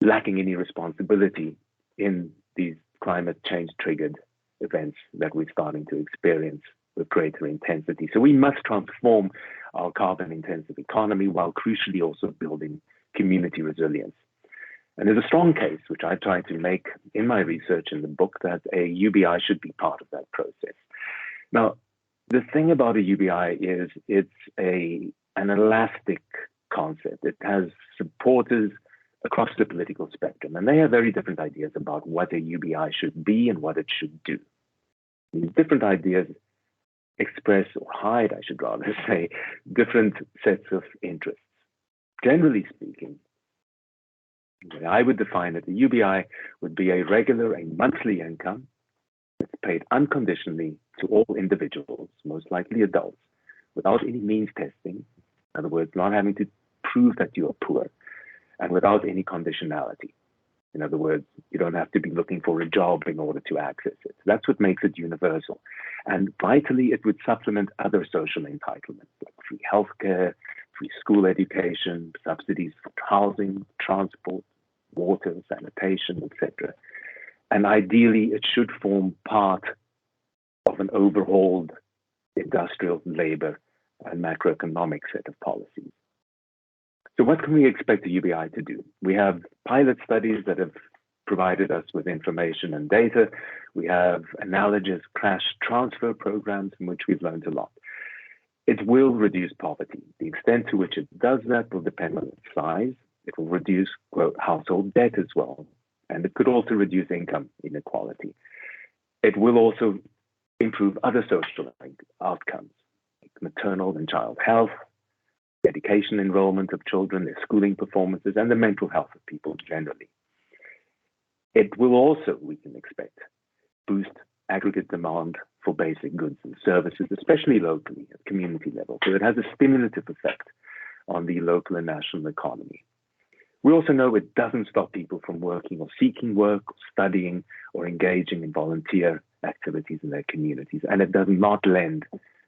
Speaker 5: lacking any responsibility in these climate change triggered events that we're starting to experience with greater intensity. So we must transform our carbon intensive economy while crucially also building community resilience. And there's a strong case, which I try to make in my research in the book, that a UBI should be part of that process. Now, the thing about a UBI is it's an elastic concept. It has supporters across the political spectrum, and they have very different ideas about what a UBI should be and what it should do. These different ideas express, or hide, I should rather say, different sets of interests. Generally speaking, I would define that the UBI would be a regular, a monthly income that's paid unconditionally to all individuals, most likely adults, without any means testing. In other words, not having to prove that you are poor, and without any conditionality. In other words, you don't have to be looking for a job in order to access it. That's what makes it universal. And vitally, it would supplement other social entitlements like free healthcare, free school education, subsidies for housing, transport, water, sanitation, etc. And ideally, it should form part of an overhauled industrial, labor, and macroeconomic set of policies. So what can we expect the UBI to do? We have pilot studies that have provided us with information and data. We have analogous cash transfer programs in which we've learned a lot. It will reduce poverty. The extent to which it does that will depend on its size. It will reduce, quote, household debt as well. And it could also reduce income inequality. It will also improve other social outcomes, like maternal and child health, education enrollment of children, their schooling performances, and the mental health of people generally. It will also, we can expect, boost aggregate demand for basic goods and services, especially locally at community level. So it has a stimulative effect on the local and national economy. We also know it doesn't stop people from working or seeking work, or studying, or engaging in volunteer activities in their communities. And it does not lend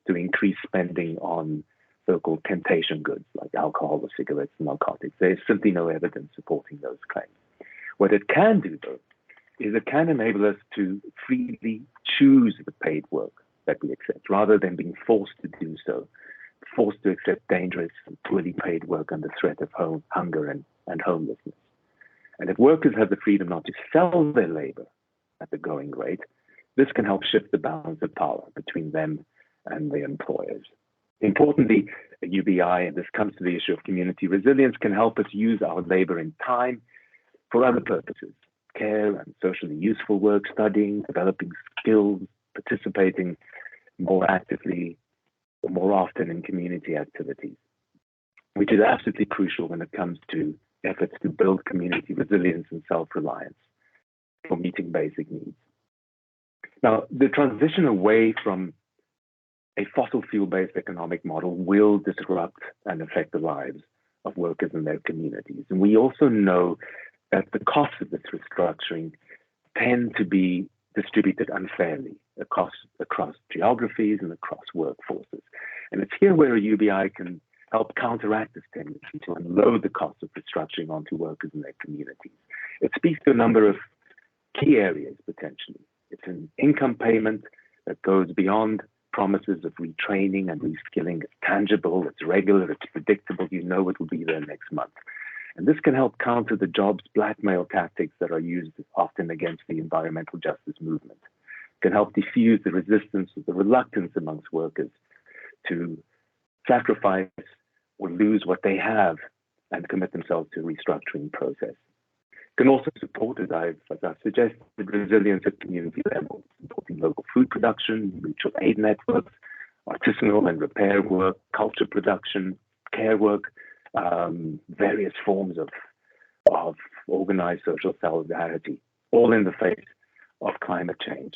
Speaker 5: to increased spending on so-called temptation goods like alcohol or cigarettes and narcotics. There is simply no evidence supporting those claims. What it can do, though, is it can enable us to freely choose the paid work that we accept, rather than being forced to do so, forced to accept dangerous and poorly paid work under threat of hunger and homelessness. And if workers have the freedom not to sell their labor at the going rate, this can help shift the balance of power between them and their employers. Importantly, a UBI, and this comes to the issue of community resilience, can help us use our labor and time for other purposes: care and socially useful work, studying, developing skills, participating more actively or more often in community activities, which is absolutely crucial when it comes to efforts to build community resilience and self-reliance for meeting basic needs. Now, the transition away from a fossil fuel-based economic model will disrupt and affect the lives of workers and their communities. And we also know that the costs of this restructuring tend to be distributed unfairly across geographies and across workforces. And it's here where a UBI can help counteract this tendency to unload the cost of restructuring onto workers and their communities. It speaks to a number of key areas, potentially. It's an income payment that goes beyond promises of retraining and reskilling. It's tangible, it's regular, it's predictable. You know it will be there next month. And this can help counter the jobs blackmail tactics that are used often against the environmental justice movement. It can help diffuse the resistance or the reluctance amongst workers to sacrifice or lose what they have and commit themselves to a restructuring process. It can also support, as I've suggested, resilience at community level, supporting local food production, mutual aid networks, artisanal and repair work, culture production, care work, various forms of organized social solidarity, all in the face of climate change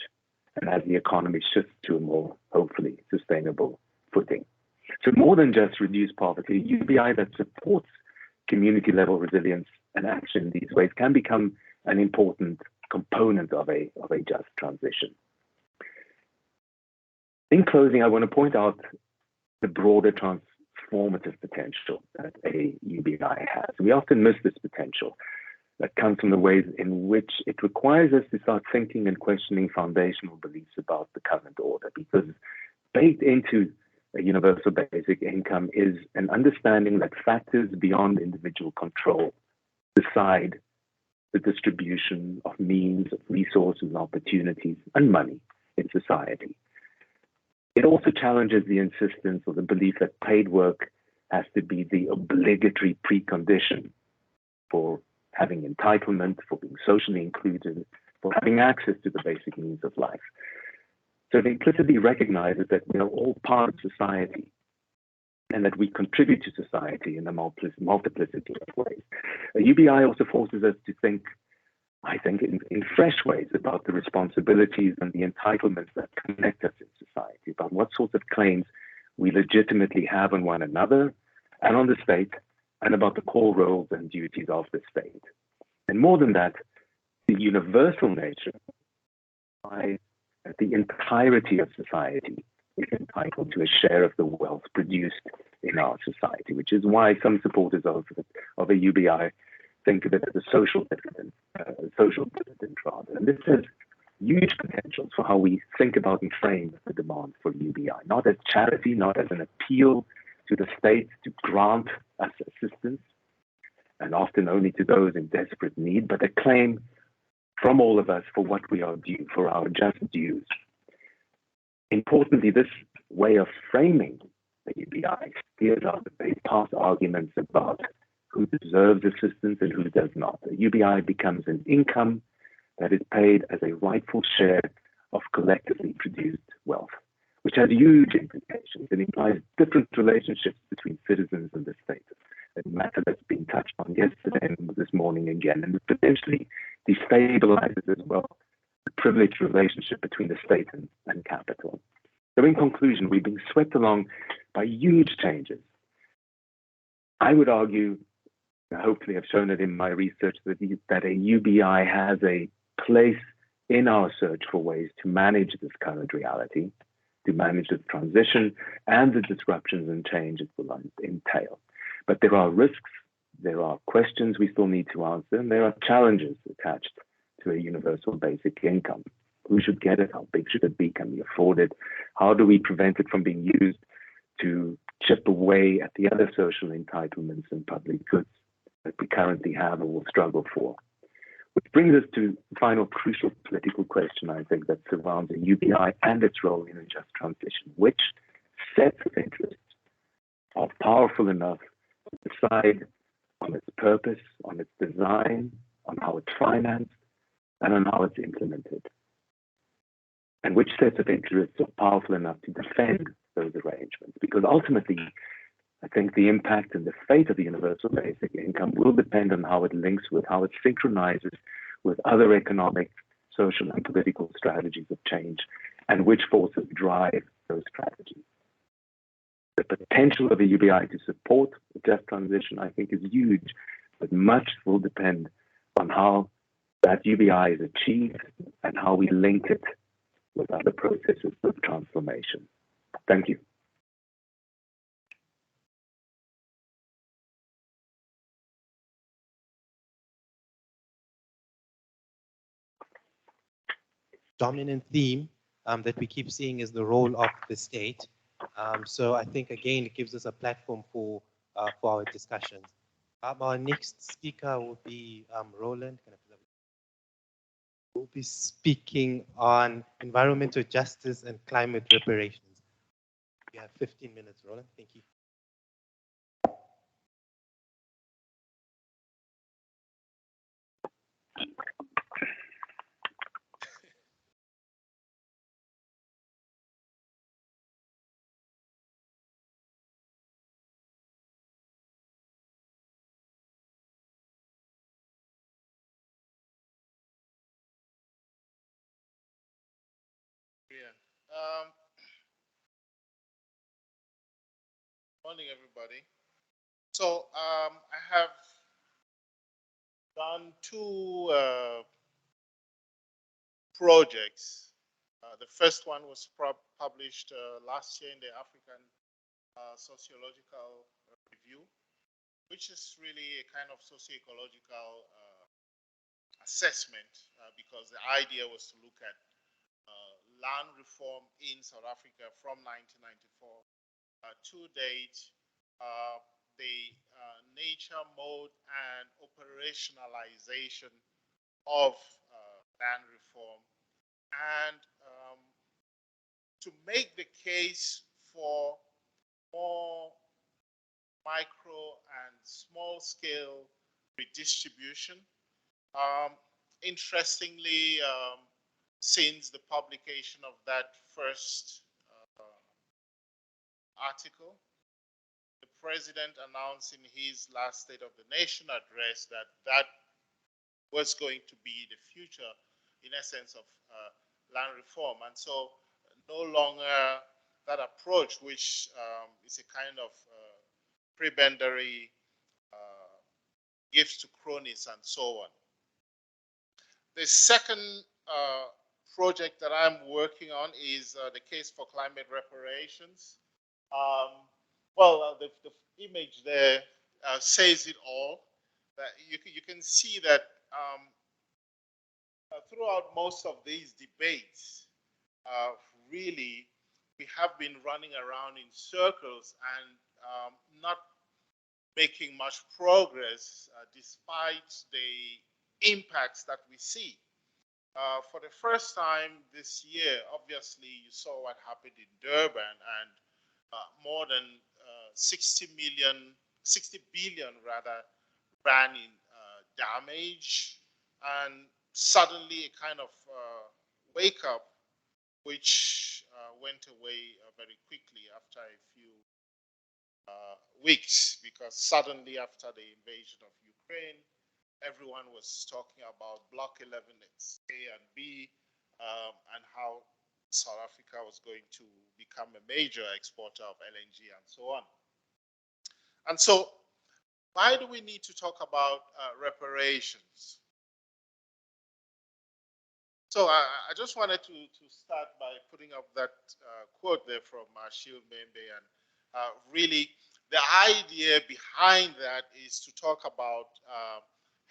Speaker 5: and as the economy shifts to a more, hopefully, sustainable footing. So more than just reduce poverty, a UBI that supports community level resilience and action in these ways can become an important component of a just transition. In closing, I want to point out the broader transformative potential that a UBI has. We often miss this potential that comes from the ways in which it requires us to start thinking and questioning foundational beliefs about the current order, because baked into a universal basic income is an understanding that factors beyond individual control decide the distribution of means, of resources, and opportunities, and money in society. It also challenges the insistence or the belief that paid work has to be the obligatory precondition for having entitlement, for being socially included, for having access to the basic needs of life. So it implicitly recognizes that we are all part of society and that we contribute to society in a multiplicity of ways. A UBI also forces us to think, I think, in fresh ways about the responsibilities and the entitlements that connect us in society, about what sorts of claims we legitimately have on one another and on the state, and about the core roles and duties of the state. And more than that, the universal nature implies that the entirety of society is entitled to a share of the wealth produced in our society, which is why some supporters of a UBI think of it as a social dividend rather. And this has huge potentials for how we think about and frame the demand for UBI, not as charity, not as an appeal to the state to grant us assistance, and often only to those in desperate need, but a claim from all of us for what we are due, for our just dues. Importantly, this way of framing the UBI steers out of very past arguments about who deserves assistance and who does not. The UBI becomes an income that is paid as a rightful share of collectively produced wealth, which has huge implications. It implies different relationships between citizens and the state, a matter that's been touched on yesterday and this morning again, and it potentially destabilizes as well the privileged relationship between the state and capital. So in conclusion, we've been swept along by huge changes. I would argue, hopefully I've shown it in my research, that a UBI has a place in our search for ways to manage this current reality, to manage the transition and the disruptions and changes it will entail. But there are risks, there are questions we still need to answer, and there are challenges attached to a universal basic income. Who should get it? How big should it be? Can we afford it? How do we prevent it from being used to chip away at the other social entitlements and public goods that we currently have or will struggle for? Which brings us to the final crucial political question, I think, that surrounds a UBI and its role in a just transition. Which sets of interests are powerful enough to decide on its purpose, on its design, on how it's financed, and on how it's implemented? And which sets of interests are powerful enough to defend those arrangements? Because ultimately, I think the impact and the fate of the universal basic income will depend on how it links with, how it synchronizes with other economic, social, and political strategies of change, and which forces drive those strategies. The potential of a UBI to support a just transition, I think, is huge, but much will depend on how that UBI is achieved and how we link it with other processes of transformation. Thank you.
Speaker 3: Dominant theme that we keep seeing is the role of the state. So I think, again, it gives us a platform for our discussions. Our next speaker will be Roland. We'll be speaking on environmental justice and climate reparations. You have 15 minutes, Roland. Thank you.
Speaker 6: Morning, everybody. So I have done two projects. The first one was published last year in the African Sociological Review, which is really a kind of socio-ecological assessment because the idea was to look at land reform in South Africa from 1994 to date, the nature, mode, and operationalization of land reform, and to make the case for more micro and small scale redistribution. Interestingly, since the publication of that first article, the president announced in his last State of the Nation address that that was going to be the future, in essence, of land reform. And so no longer that approach, which is a kind of prebendary gifts to cronies and so on. The second project that I'm working on is the case for climate reparations. The image there says it all. You can see that throughout most of these debates, really, we have been running around in circles and not making much progress despite the impacts that we see. For the first time this year, obviously, you saw what happened in Durban, and more than 60 billion rather, ran in damage, and suddenly a kind of wake up, which went away very quickly after a few weeks, because suddenly after the invasion of Ukraine, everyone was talking about Block 11X, A and B, and how South Africa was going to become a major exporter of LNG and so on. And so, why do we need to talk about reparations? So I just wanted to start by putting up that quote there from Achille Mbembe, and really the idea behind that is to talk about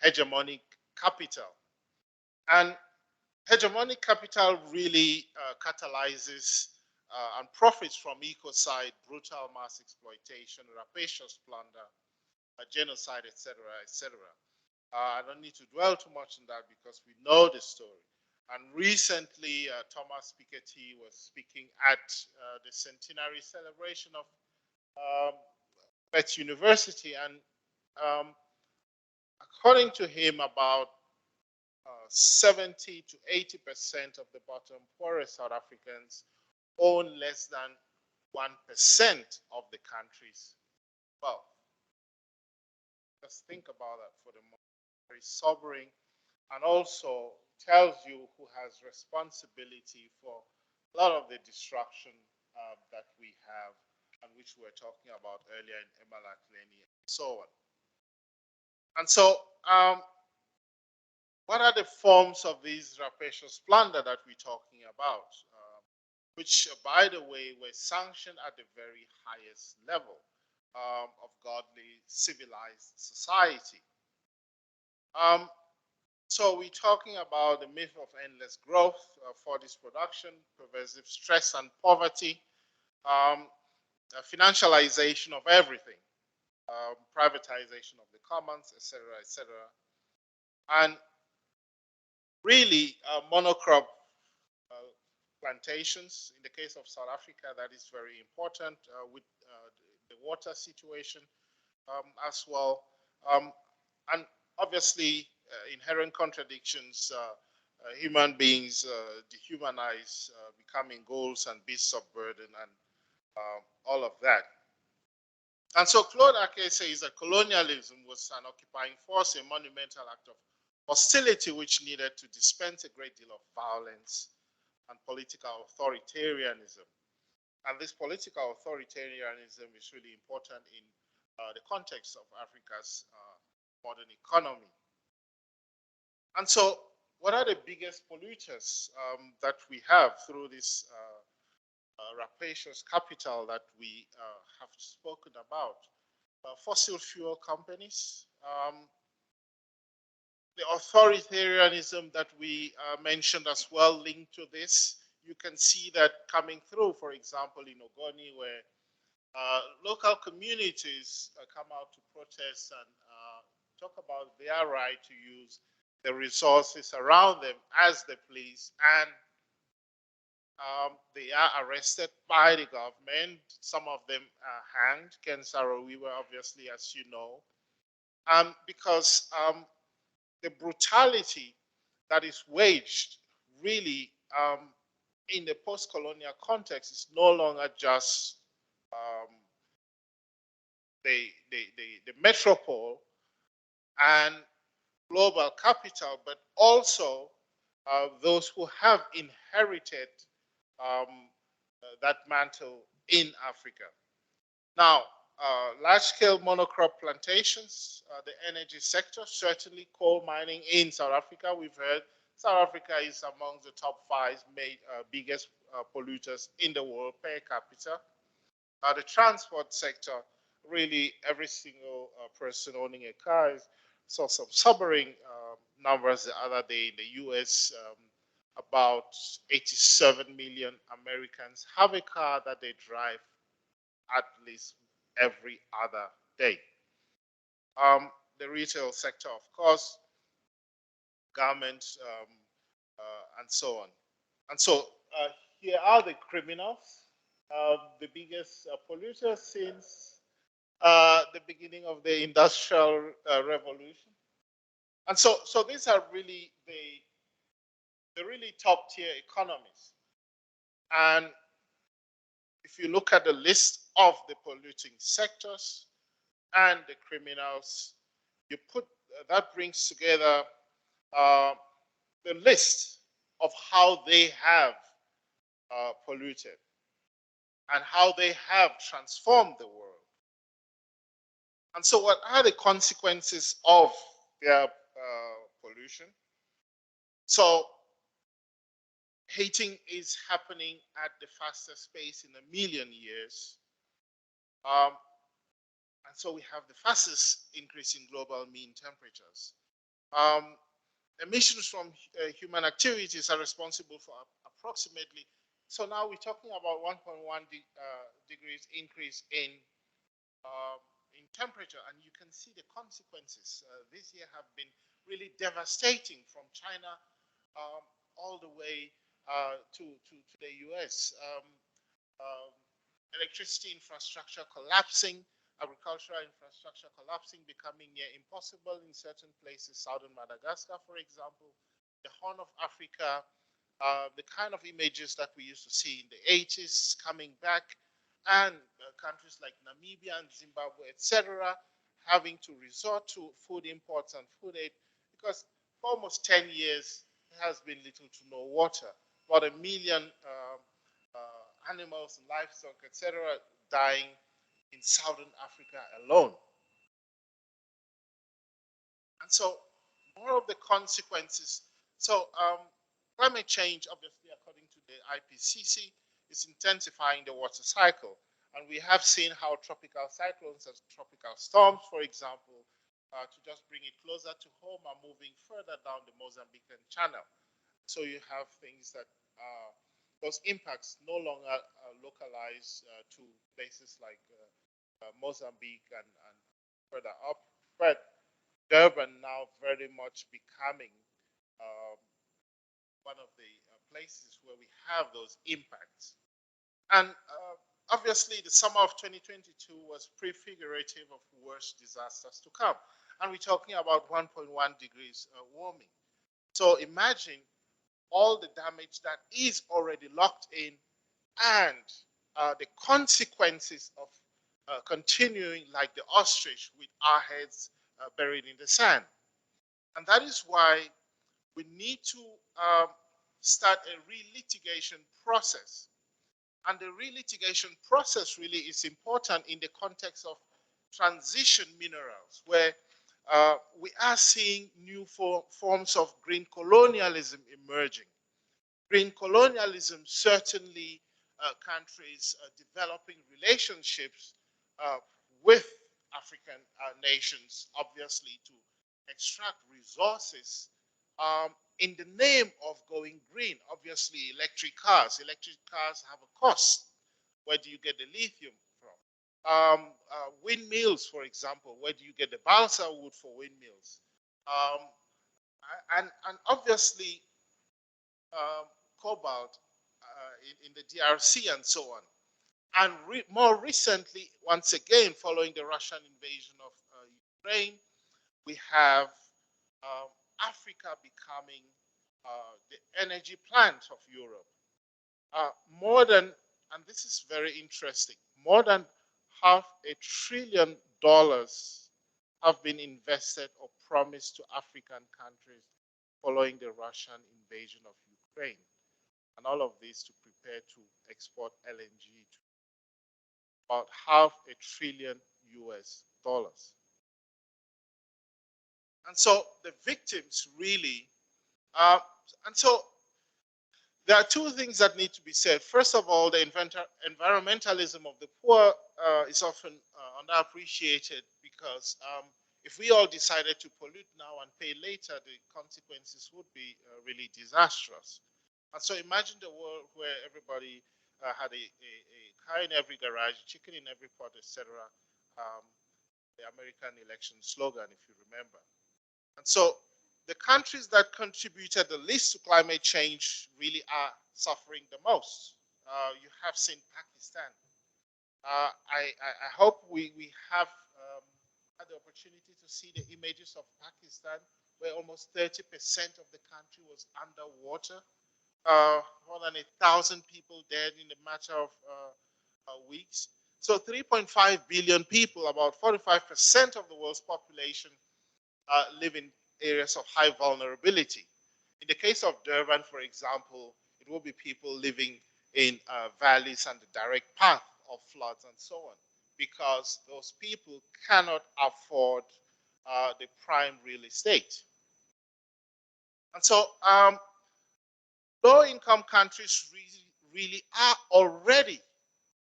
Speaker 6: hegemonic capital. And hegemonic capital really catalyzes and profits from ecocide, brutal mass exploitation, rapacious plunder, genocide, etc., etc. I don't need to dwell too much on that because we know the story. And recently, Thomas Piketty was speaking at the centenary celebration of Wits University, and according to him, about 70 to 80% of the bottom poorest South Africans own less than 1% of the country's wealth. Just think about that for the moment. Very sobering, and also tells you who has responsibility for a lot of the destruction that we have, and which we were talking about earlier in eMalahleni and so on. And so, what are the forms of these rapacious plunder that we're talking about, which, by the way, were sanctioned at the very highest level of godly, civilized society? So we're talking about the myth of endless growth for this production, pervasive stress and poverty, financialization of everything, privatization of the commons, etc., etc. And really, monocrop plantations. In the case of South Africa, that is very important with the water situation as well. And obviously, inherent contradictions, human beings dehumanize, becoming ghouls and beasts of burden, and all of that. And so Claude Ake says that colonialism was an occupying force, a monumental act of hostility which needed to dispense a great deal of violence and political authoritarianism. And this political authoritarianism is really important in the context of Africa's modern economy. And so, what are the biggest polluters that we have through this rapacious capital that we have spoken about? Fossil fuel companies, the authoritarianism that we mentioned as well linked to this. You can see that coming through, for example, in Ogoni, where local communities come out to protest and talk about their right to use the resources around them as they please, and they are arrested by the government. Some of them are hanged. Ken Saro-Wiwa, obviously, as you know, because the brutality that is waged really in the post-colonial context is no longer just the metropole and global capital, but also those who have inherited that mantle in Africa. Now, large-scale monocrop plantations, the energy sector, certainly coal mining in South Africa. We've heard South Africa is among the top 5 biggest polluters in the world per capita. The transport sector, really every single person owning a car is, saw some sobering numbers the other day in the US. About 87 million Americans have a car that they drive at least every other day. The retail sector, of course, garments, and so on. And so here are the criminals, the biggest polluters since the beginning of the Industrial Revolution. And so these are really the really top tier economies. And if you look at the list of the polluting sectors and the criminals, you put that brings together the list of how they have polluted and how they have transformed the world. And so what are the consequences of their pollution? So heating is happening at the fastest pace in 1 million years. And so we have the fastest increase in global mean temperatures. Emissions from human activities are responsible for approximately, so now we're talking about 1.1 degrees increase in temperature, and you can see the consequences this year have been really devastating, from China all the way to the US. Electricity infrastructure collapsing, agricultural infrastructure collapsing, becoming near impossible in certain places, southern Madagascar, for example, the Horn of Africa, the kind of images that we used to see in the 80s coming back, and countries like Namibia and Zimbabwe, etc., having to resort to food imports and food aid, because for almost 10 years, there has been little to no water. About 1 million animals and livestock, etc., dying in southern Africa alone. And so more of the consequences. So climate change, obviously, according to the IPCC, is intensifying the water cycle. And we have seen how tropical cyclones and tropical storms, for example, to just bring it closer to home, are moving further down the Mozambican channel. So you have things that those impacts no longer localized to places like Mozambique and further up, but Durban now very much becoming one of the places where we have those impacts. And obviously, the summer of 2022 was prefigurative of worse disasters to come. And we're talking about 1.1 degrees warming. So imagine all the damage that is already locked in, and the consequences of continuing like the ostrich with our heads buried in the sand. And that is why we need to start a re-litigation process. And the re-litigation process really is important in the context of transition minerals, where we are seeing new forms of green colonialism emerging. Green colonialism, certainly countries developing relationships with African nations, obviously, to extract resources in the name of going green. Obviously, electric cars have a cost. Where do you get the lithium from? Windmills, for example, where do you get the balsa wood for windmills? And obviously, cobalt in the DRC and so on. And more recently, once again, following the Russian invasion of Ukraine, we have Africa becoming the energy plant of Europe. More than, and this is very interesting, more than $500 billion have been invested or promised to African countries following the Russian invasion of Ukraine. And all of this to prepare to export LNG to about $500 billion US. And so the victims really, And so there are two things that need to be said. First of all, the environmentalism of the poor is often underappreciated because if we all decided to pollute now and pay later, the consequences would be really disastrous. And so imagine the world where everybody had a car in every garage, chicken in every pot, etc. The American election slogan, if you remember. And so the countries that contributed the least to climate change really are suffering the most. You have seen Pakistan. I hope we have had the opportunity to see the images of Pakistan, where almost 30% of the country was underwater. More than 1,000 people dead in a matter of weeks. So 3.5 billion people, about 45% of the world's population, live in areas of high vulnerability. In the case of Durban, for example, it will be people living in valleys and the direct path of floods and so on, because those people cannot afford the prime real estate. And so low-income countries really are already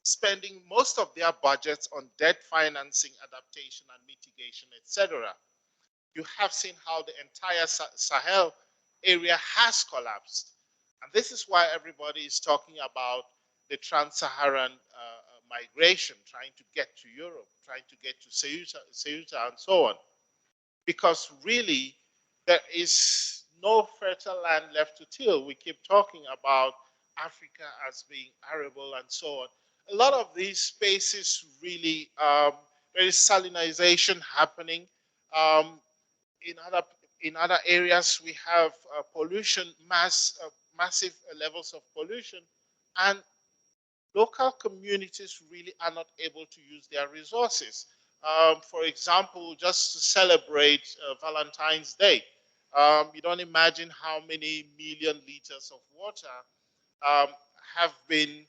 Speaker 6: spending most of their budgets on debt financing, adaptation, and mitigation, etc. You have seen how the entire Sahel area has collapsed. And this is why everybody is talking about the trans-Saharan migration, trying to get to Europe, trying to get to Ceuta and so on. Because really, there is no fertile land left to till. We keep talking about Africa as being arable and so on. A lot of these spaces really, there is salinization happening. In other areas, we have pollution, massive levels of pollution, and local communities really are not able to use their resources. For example, just to celebrate Valentine's Day, you don't imagine how many million liters of water have been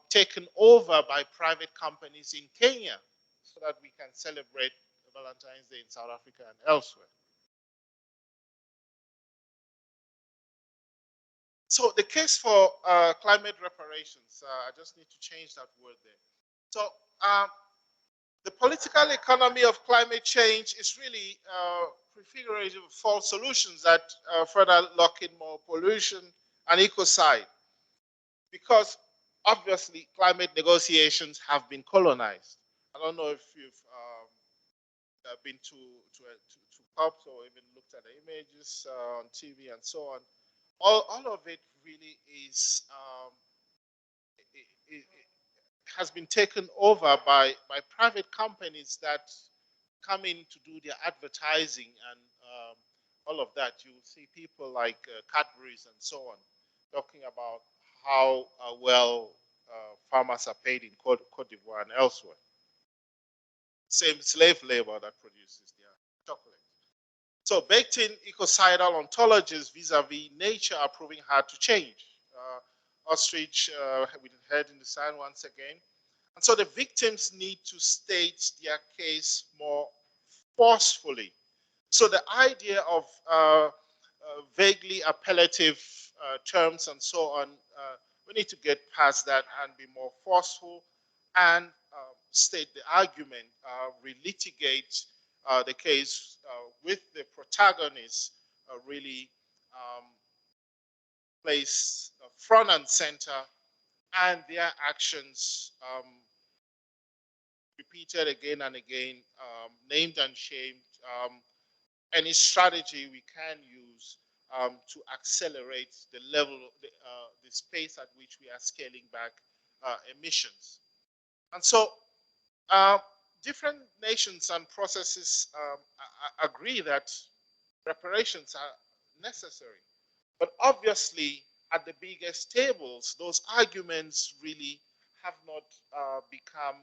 Speaker 6: taken over by private companies in Kenya so that we can celebrate Valentine's Day in South Africa and elsewhere. So the case for climate reparations, I just need to change that word there. So the political economy of climate change is really prefigurative of false solutions that further lock in more pollution and ecocide. Because obviously climate negotiations have been colonized. I don't know if you've been to COPs or even looked at the images on TV and so on. All of it really is it has been taken over by private companies that come in to do their advertising and all of that. You see people like Cadbury's and so on talking about how well farmers are paid in Cote d'Ivoire and elsewhere. Same slave labor that produces their chocolate. So baked-in ecocidal ontologies vis-a-vis nature are proving hard to change. Ostrich with head in the sand once again. And so the victims need to state their case more forcefully. So the idea of vaguely appellative terms and so on, we need to get past that and be more forceful and state the argument, relitigate the case with the protagonists really placed front and center, and their actions repeated again and again, named and shamed. Any strategy we can use to accelerate the level, the space at which we are scaling back emissions. And so different nations and processes agree that reparations are necessary. But obviously, at the biggest tables, those arguments really have not become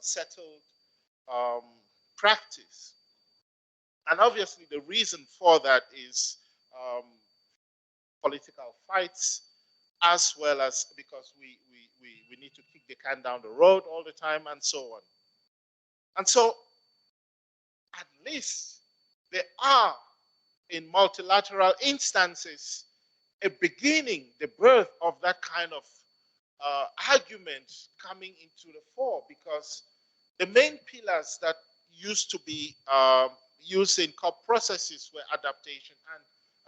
Speaker 6: settled practice. And obviously, the reason for that is political fights, as well as because we need to kick the can down the road all the time and so on. And so, at least there are in multilateral instances a beginning, the birth of that kind of argument coming into the fore, because the main pillars that used to be used in COP processes were adaptation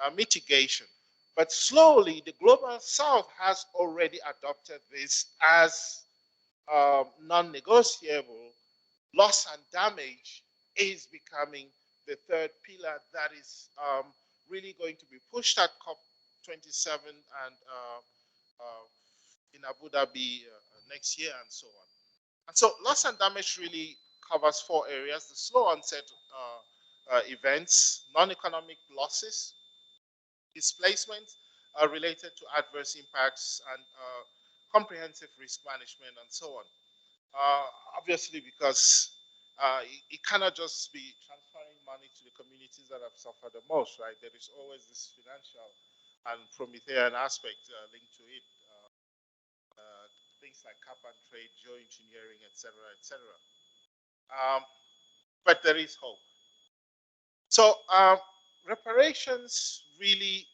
Speaker 6: and mitigation. But slowly, the global south has already adopted this as non-negotiable. Loss and damage is becoming the third pillar that is really going to be pushed at COP27 and in Abu Dhabi next year and so on. And so loss and damage really covers four areas: the slow onset events, non-economic losses, displacement related to adverse impacts, and comprehensive risk management, and so on. Obviously, because it cannot just be transferring money to the communities that have suffered the most, right? There is always this financial and Promethean aspect linked to it. Things like cap and trade, geoengineering, etc., etc. But there is hope. So reparations really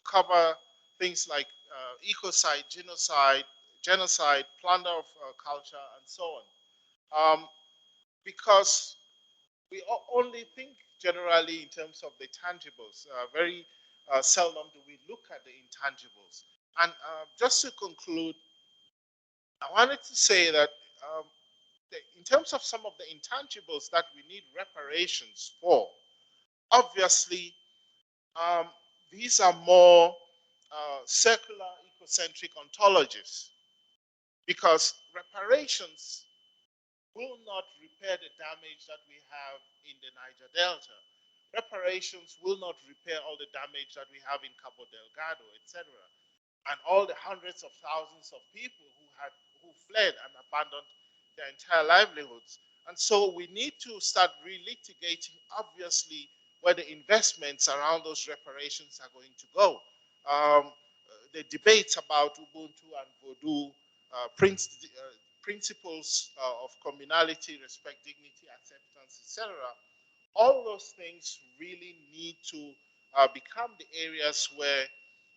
Speaker 6: cover things like ecocide, genocide, plunder of culture, and so on. Because we only think generally in terms of the tangibles. Very seldom do we look at the intangibles. And just to conclude, I wanted to say that in terms of some of the intangibles that we need reparations for, obviously, these are more circular ecocentric ontologies, because reparations will not repair the damage that we have in the Niger Delta. Reparations will not repair all the damage that we have in Cabo Delgado, etc., and all the hundreds of thousands of people who fled and abandoned their entire livelihoods. And so we need to start relitigating, obviously, where the investments around those reparations are going to go. The debates about Ubuntu and Vodou, principles of communality, respect, dignity, acceptance, etc. All those things really need to become the areas where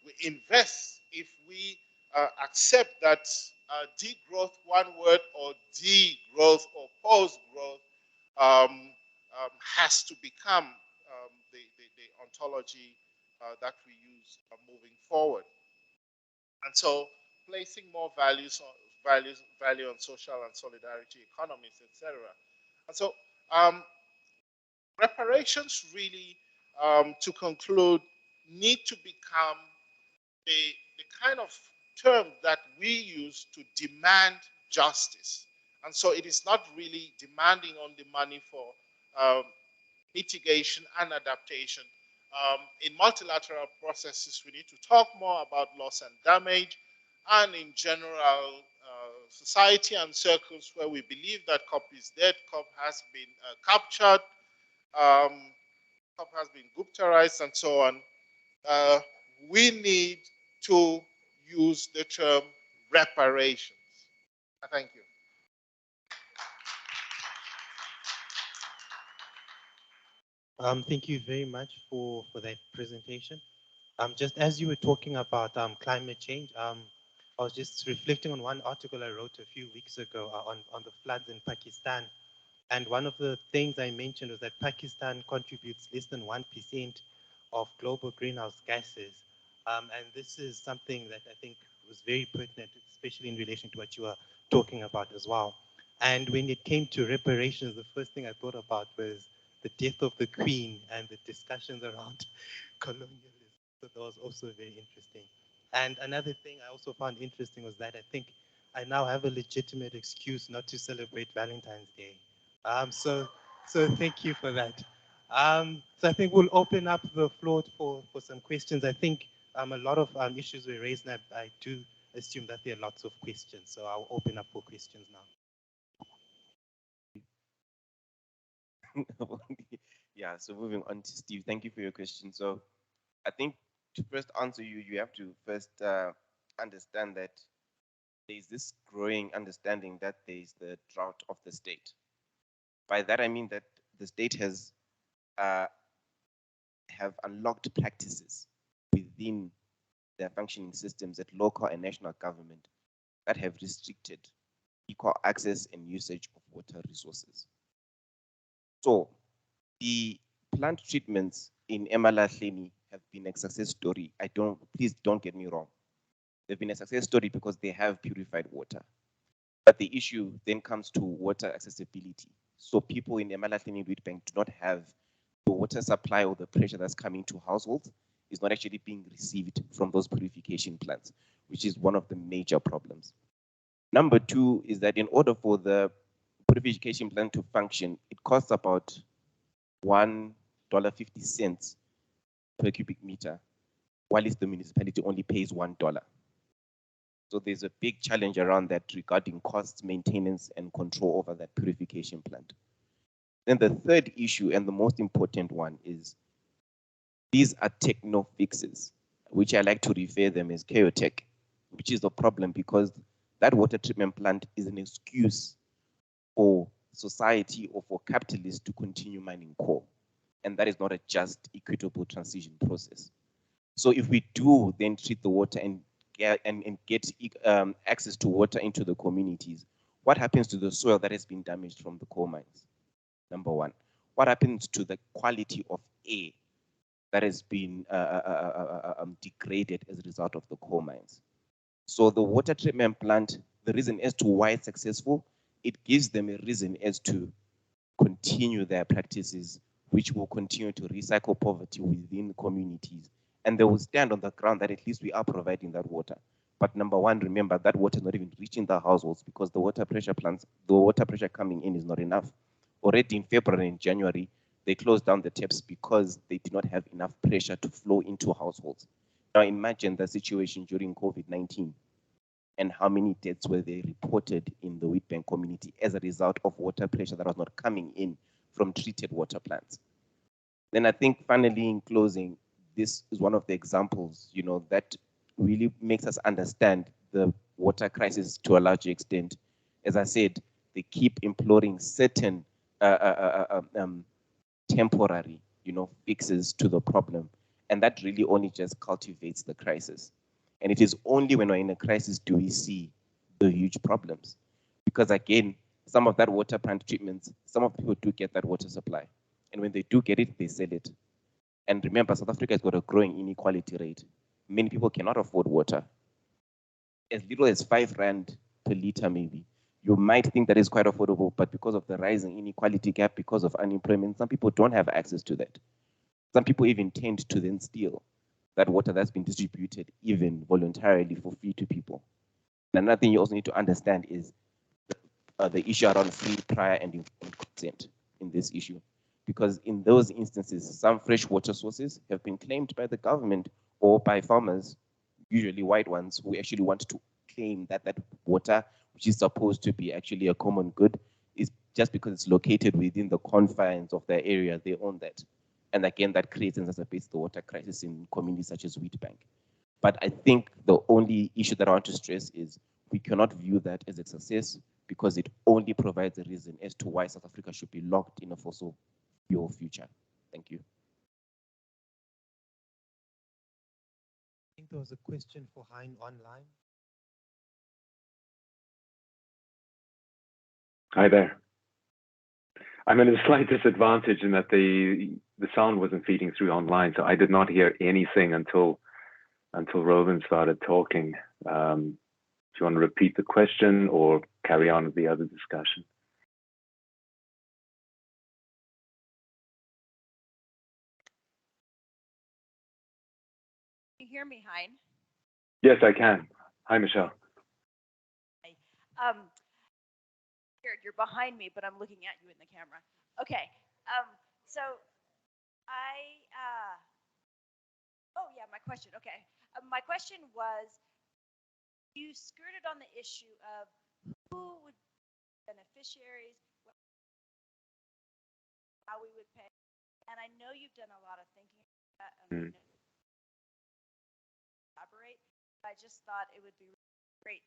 Speaker 6: we invest if we accept that degrowth, one word, or degrowth or post-growth has to become the ontology that we use moving forward. And so placing more value on social and solidarity economies, etc. And so reparations really, to conclude, need to become the kind of term that we use to demand justice. And so it is not really demanding only money for mitigation and adaptation. In multilateral processes, we need to talk more about loss and damage, and in general, society and circles where we believe that COP is dead, COP has been captured, COP has been Guptarized, and so on. We need to use the term reparations. Thank you.
Speaker 3: Thank you very much for that presentation. Just as you were talking about climate change, I was just reflecting on one article I wrote a few weeks ago on the floods in Pakistan. And one of the things I mentioned was that Pakistan contributes less than 1% of global greenhouse gases. And this is something that I think was very pertinent, especially in relation to what you were talking about as well. And when it came to reparations, the first thing I thought about was the death of the Queen and the discussions around colonialism. So that was also very interesting. And another thing I also found interesting was that I think I now have a legitimate excuse not to celebrate Valentine's Day. So thank you for that. So I think we'll open up the floor for some questions. I think a lot of issues were raised, and I do assume that there are lots of questions. So I'll open up for questions now.
Speaker 2: Yeah, so moving on to Steve, thank you for your question. So I think to first answer you, you have to first understand that there's this growing understanding that there's the drought of the state. By that I mean that the state has have unlocked practices within their functioning systems at local and national government that have restricted equal access and usage of water resources. So the plant treatments in eMalahleni have been a success story. Please don't get me wrong. They've been a success story because they have purified water. But the issue then comes to water accessibility. So people in eMalahleni Reed Bank do not have the water supply or the pressure that's coming to households is not actually being received from those purification plants, which is one of the major problems. Number two is that in order for the purification plant to function, it costs about $1.50 per cubic meter, while the municipality only pays $1. So there's a big challenge around that regarding costs, maintenance, and control over that purification plant. Then the third issue, and the most important one, is these are techno fixes, which I like to refer them as chaotech, which is a problem because that water treatment plant is an excuse for society or for capitalists to continue mining coal. And that is not a just, equitable transition process. So if we do then treat the water and get access to water into the communities, what happens to the soil that has been damaged from the coal mines? Number one. What happens to the quality of air that has been degraded as a result of the coal mines? So the water treatment plant, the reason as to why it's successful, it gives them a reason as to continue their practices, which will continue to recycle poverty within communities. And they will stand on the ground that at least we are providing that water. But number one, remember that water is not even reaching the households because the water pressure plants, the water pressure coming in is not enough. Already in February and January, they closed down the taps because they did not have enough pressure to flow into households. Now imagine the situation during COVID-19 and how many deaths were they reported in the Wheatbank community as a result of water pressure that was not coming in from treated water plants. Then I think finally in closing, this is one of the examples, that really makes us understand the water crisis to a large extent. As I said, they keep imploring certain temporary, fixes to the problem. And that really only just cultivates the crisis. And it is only when we're in a crisis do we see the huge problems. Because again, some of that water plant treatments, some of the people do get that water supply. And when they do get it, they sell it. And remember, South Africa has got a growing inequality rate. Many people cannot afford water. As little as 5 rand per liter maybe. You might think that is quite affordable, but because of the rising inequality gap, because of unemployment, some people don't have access to that. Some people even tend to then steal that water that's been distributed even voluntarily for free to people. And another thing you also need to understand is the issue around free, prior, and informed consent in this issue. Because in those instances, some fresh water sources have been claimed by the government or by farmers, usually white ones, who actually want to claim that that water, which is supposed to be actually a common good, is just because it's located within the confines of their area, they own that. And again, that creates and exacerbates the water crisis in communities such as Wheatbank. But I think the only issue that I want to stress is we cannot view that as a success because it only provides a reason as to why South Africa should be locked in a fossil fuel future. Thank you.
Speaker 3: I think there was a question for Hein online.
Speaker 5: Hi there. I'm at a slight disadvantage in that the sound wasn't feeding through online, so I did not hear anything until Roland started talking. Do you want to repeat the question or carry on with the other discussion?
Speaker 7: Can you hear me, Hein?
Speaker 5: Yes, I can. Hi, Michelle.
Speaker 7: Hi. You're behind me, but I'm looking at you in the camera. Okay. So oh yeah, my question. Okay. My question was, you skirted on the issue of who would be beneficiaries, how we would pay, and I know you've done a lot of thinking about that and elaborate. But I just thought it would be great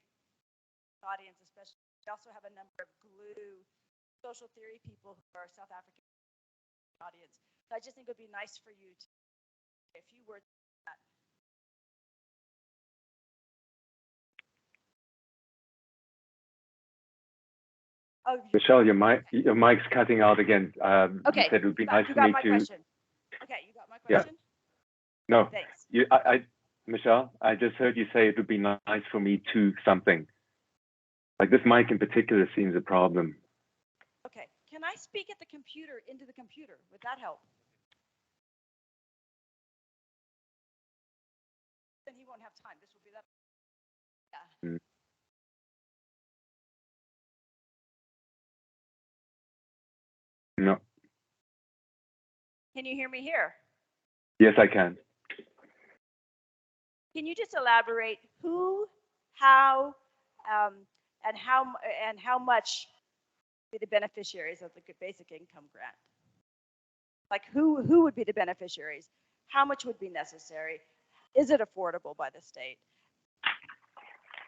Speaker 7: audience, especially. We also have a number of glue social theory people who are South African audience. So I just think it would be nice for you to A few words. Oh,
Speaker 5: Michelle, your mic's cutting out again.
Speaker 7: okay.
Speaker 5: You said it would be nice
Speaker 7: you
Speaker 5: for
Speaker 7: got
Speaker 5: me
Speaker 7: my
Speaker 5: to.
Speaker 7: question. Okay, you got my
Speaker 5: Yeah.
Speaker 7: question?
Speaker 5: No.
Speaker 7: Thanks.
Speaker 5: Michelle, I just heard you say it would be nice for me to something. Like this mic in particular seems a problem.
Speaker 7: Okay. Can I speak at the computer into the computer? Would that help? Then he won't have time. This will be that. Yeah.
Speaker 5: Mm. No.
Speaker 7: Can you hear me here?
Speaker 5: Yes, I can.
Speaker 7: Can you just elaborate who, how, and how much be the beneficiaries of the basic income grant? Like who would be the beneficiaries? How much would be necessary? Is it affordable by the state?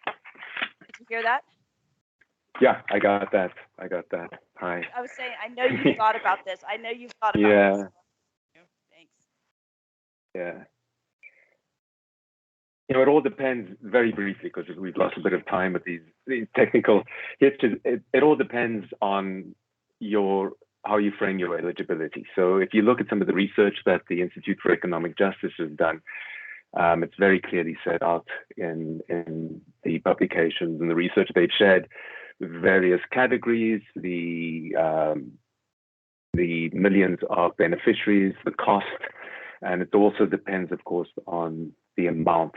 Speaker 7: Did you hear that?
Speaker 5: Yeah, I got that. Hi.
Speaker 7: I was saying, I know you thought about this. I know you've thought about this. Thanks.
Speaker 5: Yeah. You know, it all depends, very briefly, because we've lost a bit of time with these technical hitches. It all depends on how you frame your eligibility. So if you look at some of the research that the Institute for Economic Justice has done, it's very clearly set out in the publications and the research they've shared, various categories, the millions of beneficiaries, the cost, and it also depends, of course, on the amount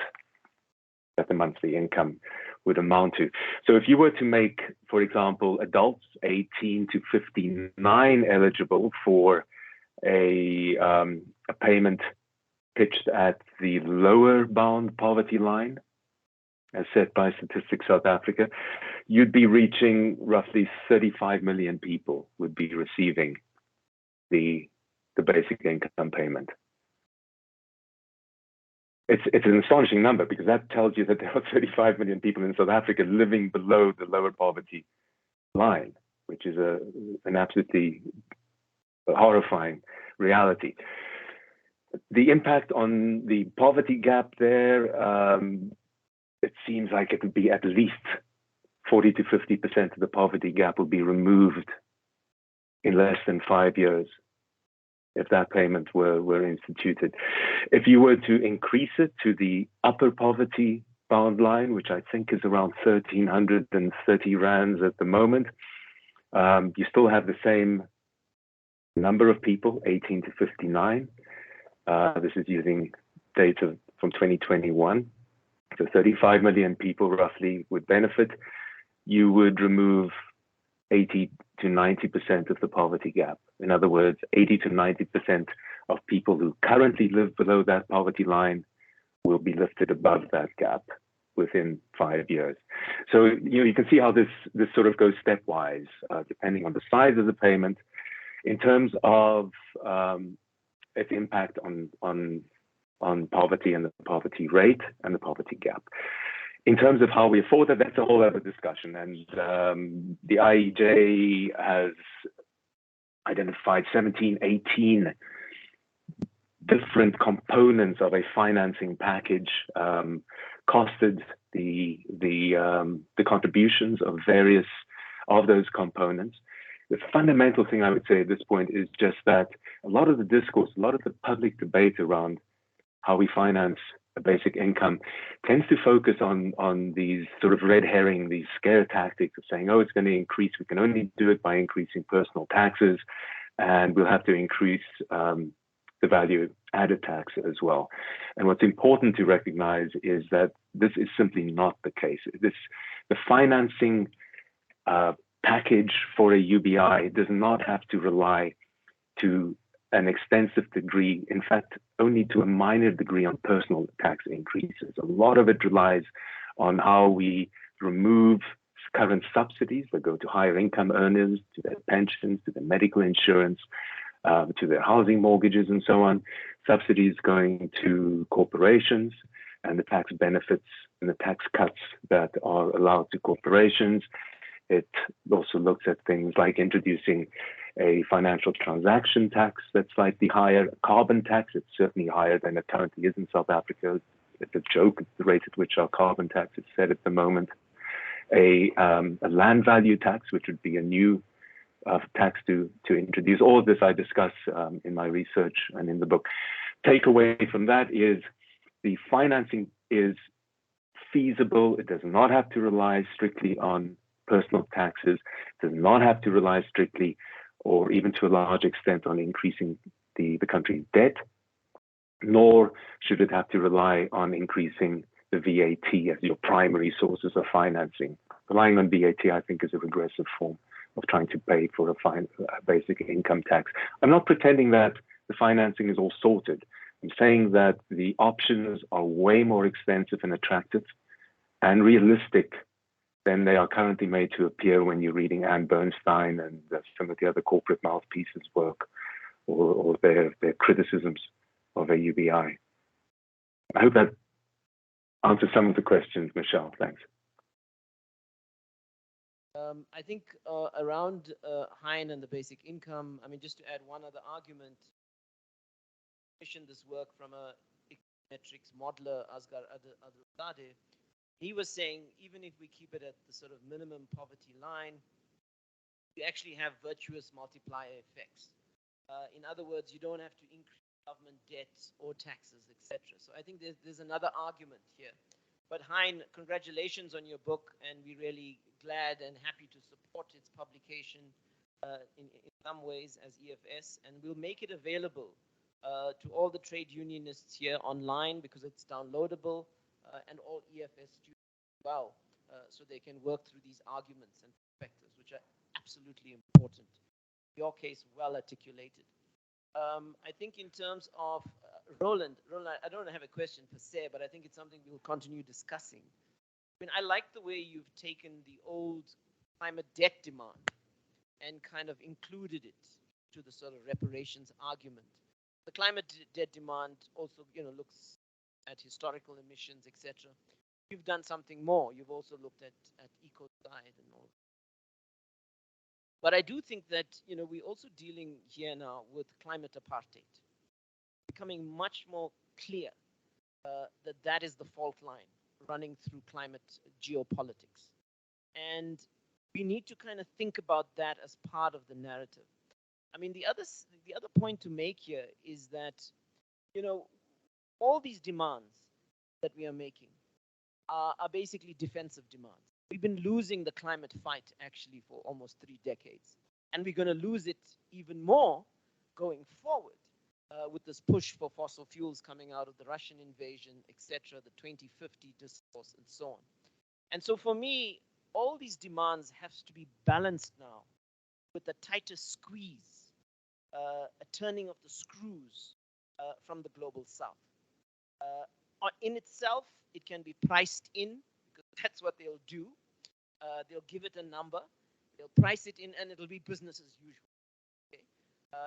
Speaker 5: that the monthly income would amount to. So if you were to make, for example, adults 18 to 59 eligible for a payment pitched at the lower bound poverty line, as set by Statistics South Africa, you'd be reaching roughly 35 million people would be receiving the basic income payment. It's an astonishing number, because that tells you that there are 35 million people in South Africa living below the lower poverty line, which is an absolutely horrifying reality. The impact on the poverty gap there, it seems like it would be at least 40 to 50% of the poverty gap will be removed in less than 5 years if that payment were instituted. If you were to increase it to the upper poverty bound line, which I think is around 1,330 rands at the moment, you still have the same number of people, 18 to 59. This is using data from 2021. So 35 million people roughly would benefit. You would remove 80 to 90% of the poverty gap. In other words, 80 to 90% of people who currently live below that poverty line will be lifted above that gap within 5 years. So you can see how this sort of goes stepwise, depending on the size of the payment. In terms of its impact on poverty and the poverty rate and the poverty gap. In terms of how we afford it, that's a whole other discussion. And the IEJ has identified 17, 18 different components of a financing package, costed the contributions of various of those components. The fundamental thing I would say at this point is just that a lot of the discourse, a lot of the public debate around how we finance a basic income tends to focus on these sort of red herring, these scare tactics of saying, oh, it's going to increase. We can only do it by increasing personal taxes, and we'll have to increase the value added tax as well. And what's important to recognize is that this is simply not the case. The financing package for a UBI does not have to rely to an extensive degree, in fact, only to a minor degree, on personal tax increases. A lot of it relies on how we remove current subsidies that go to higher income earners, to their pensions, to their medical insurance, to their housing mortgages and so on, subsidies going to corporations, and the tax benefits and the tax cuts that are allowed to corporations. It also looks at things like introducing a financial transaction tax that's slightly higher, carbon tax. It's certainly higher than it currently is in South Africa. It's a joke, the rate at which our carbon tax is set at the moment. A land value tax, which would be a new tax to introduce. All of this I discuss in my research and in the book. Takeaway from that is the financing is feasible. It does not have to rely strictly on personal taxes. It does not have to rely strictly or even to a large extent on increasing the country's debt, nor should it have to rely on increasing the VAT as your primary sources of financing. Relying on VAT, I think, is a regressive form of trying to pay for a basic income tax. I'm not pretending that the financing is all sorted. I'm saying that the options are way more expensive and attractive and realistic than they are currently made to appear when you're reading Anne Bernstein and some of the other corporate mouthpieces' work or their criticisms of AUBI. I hope that answers some of the questions, Michelle. Thanks.
Speaker 8: I think around Hein and the basic income, I mean, just to add one other argument, commissioned this work from a metrics modeler, Asghar Adulzadeh. He was saying, even if we keep it at the sort of minimum poverty line, you actually have virtuous multiplier effects. In other words, you don't have to increase government debt or taxes, etc. So I think there's another argument here. But Hein, congratulations on your book, and we're really glad and happy to support its publication in some ways as EFS, and we'll make it available to all the trade unionists here online because it's downloadable, and all EFS students as well, so they can work through these arguments and perspectives, which are absolutely important. In your case, well articulated. I think in terms of Roland, I don't have a question per se, but I think it's something we will continue discussing. I mean, I like the way you've taken the old climate debt demand and kind of included it to the sort of reparations argument. The climate debt demand also, looks at historical emissions, etc. You've done something more. You've also looked at ecocide and all. But I do think that, we're also dealing here now with climate apartheid. Becoming much more clear that is the fault line running through climate geopolitics. And we need to kind of think about that as part of the narrative. I mean, the other point to make here is that, all these demands that we are making are basically defensive demands. We've been losing the climate fight actually for almost 3 decades. And we're going to lose it even more going forward with this push for fossil fuels coming out of the Russian invasion, etc., the 2050 discourse and so on. And so for me, all these demands have to be balanced now with a tighter squeeze, a turning of the screws from the global south. In itself, it can be priced in, because that's what they'll do. They'll give it a number, they'll price it in, and it'll be business as usual. Okay?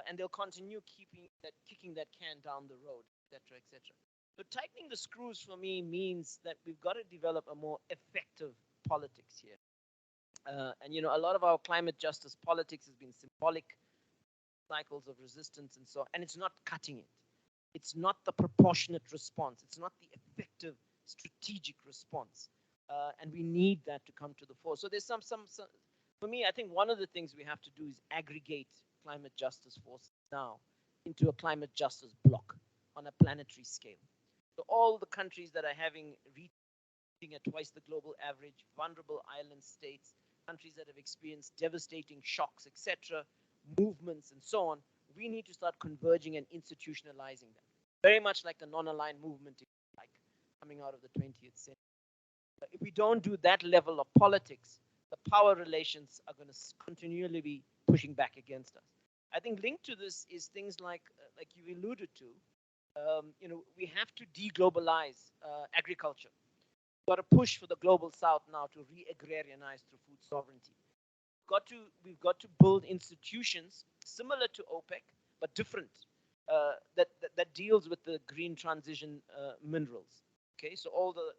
Speaker 8: And they'll continue kicking that can down the road, etc., etc. So tightening the screws for me means that we've got to develop a more effective politics here. And a lot of our climate justice politics has been symbolic, cycles of resistance and so on, and it's not cutting it. It's not the proportionate response. It's not the effective strategic response. And we need that to come to the fore. So there's some, for me, I think one of the things we have to do is aggregate climate justice forces now into a climate justice bloc on a planetary scale. So all the countries that are having reaching at twice the global average, vulnerable island states, countries that have experienced devastating shocks, etc., movements and so on, we need to start converging and institutionalizing them. Very much like the non-aligned movement, coming out of the 20th century. If we don't do that level of politics, the power relations are going to continually be pushing back against us. I think linked to this is things like you alluded to, we have to deglobalize agriculture. We've got to push for the global south now to re-agrarianize through food sovereignty. We've got to build institutions similar to OPEC, but different, that deals with the green transition minerals. Okay, so all the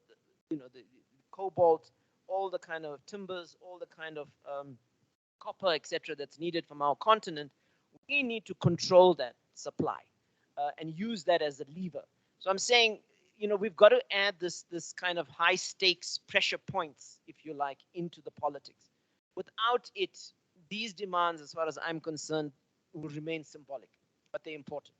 Speaker 8: cobalt, all the kind of timbers, all the kind of copper, etc., that's needed from our continent, we need to control that supply and use that as a lever. So I'm saying, you know, we've got to add this kind of high stakes pressure points, if you like, into the politics. Without it, these demands, as far as I'm concerned, will remain symbolic, but they're important.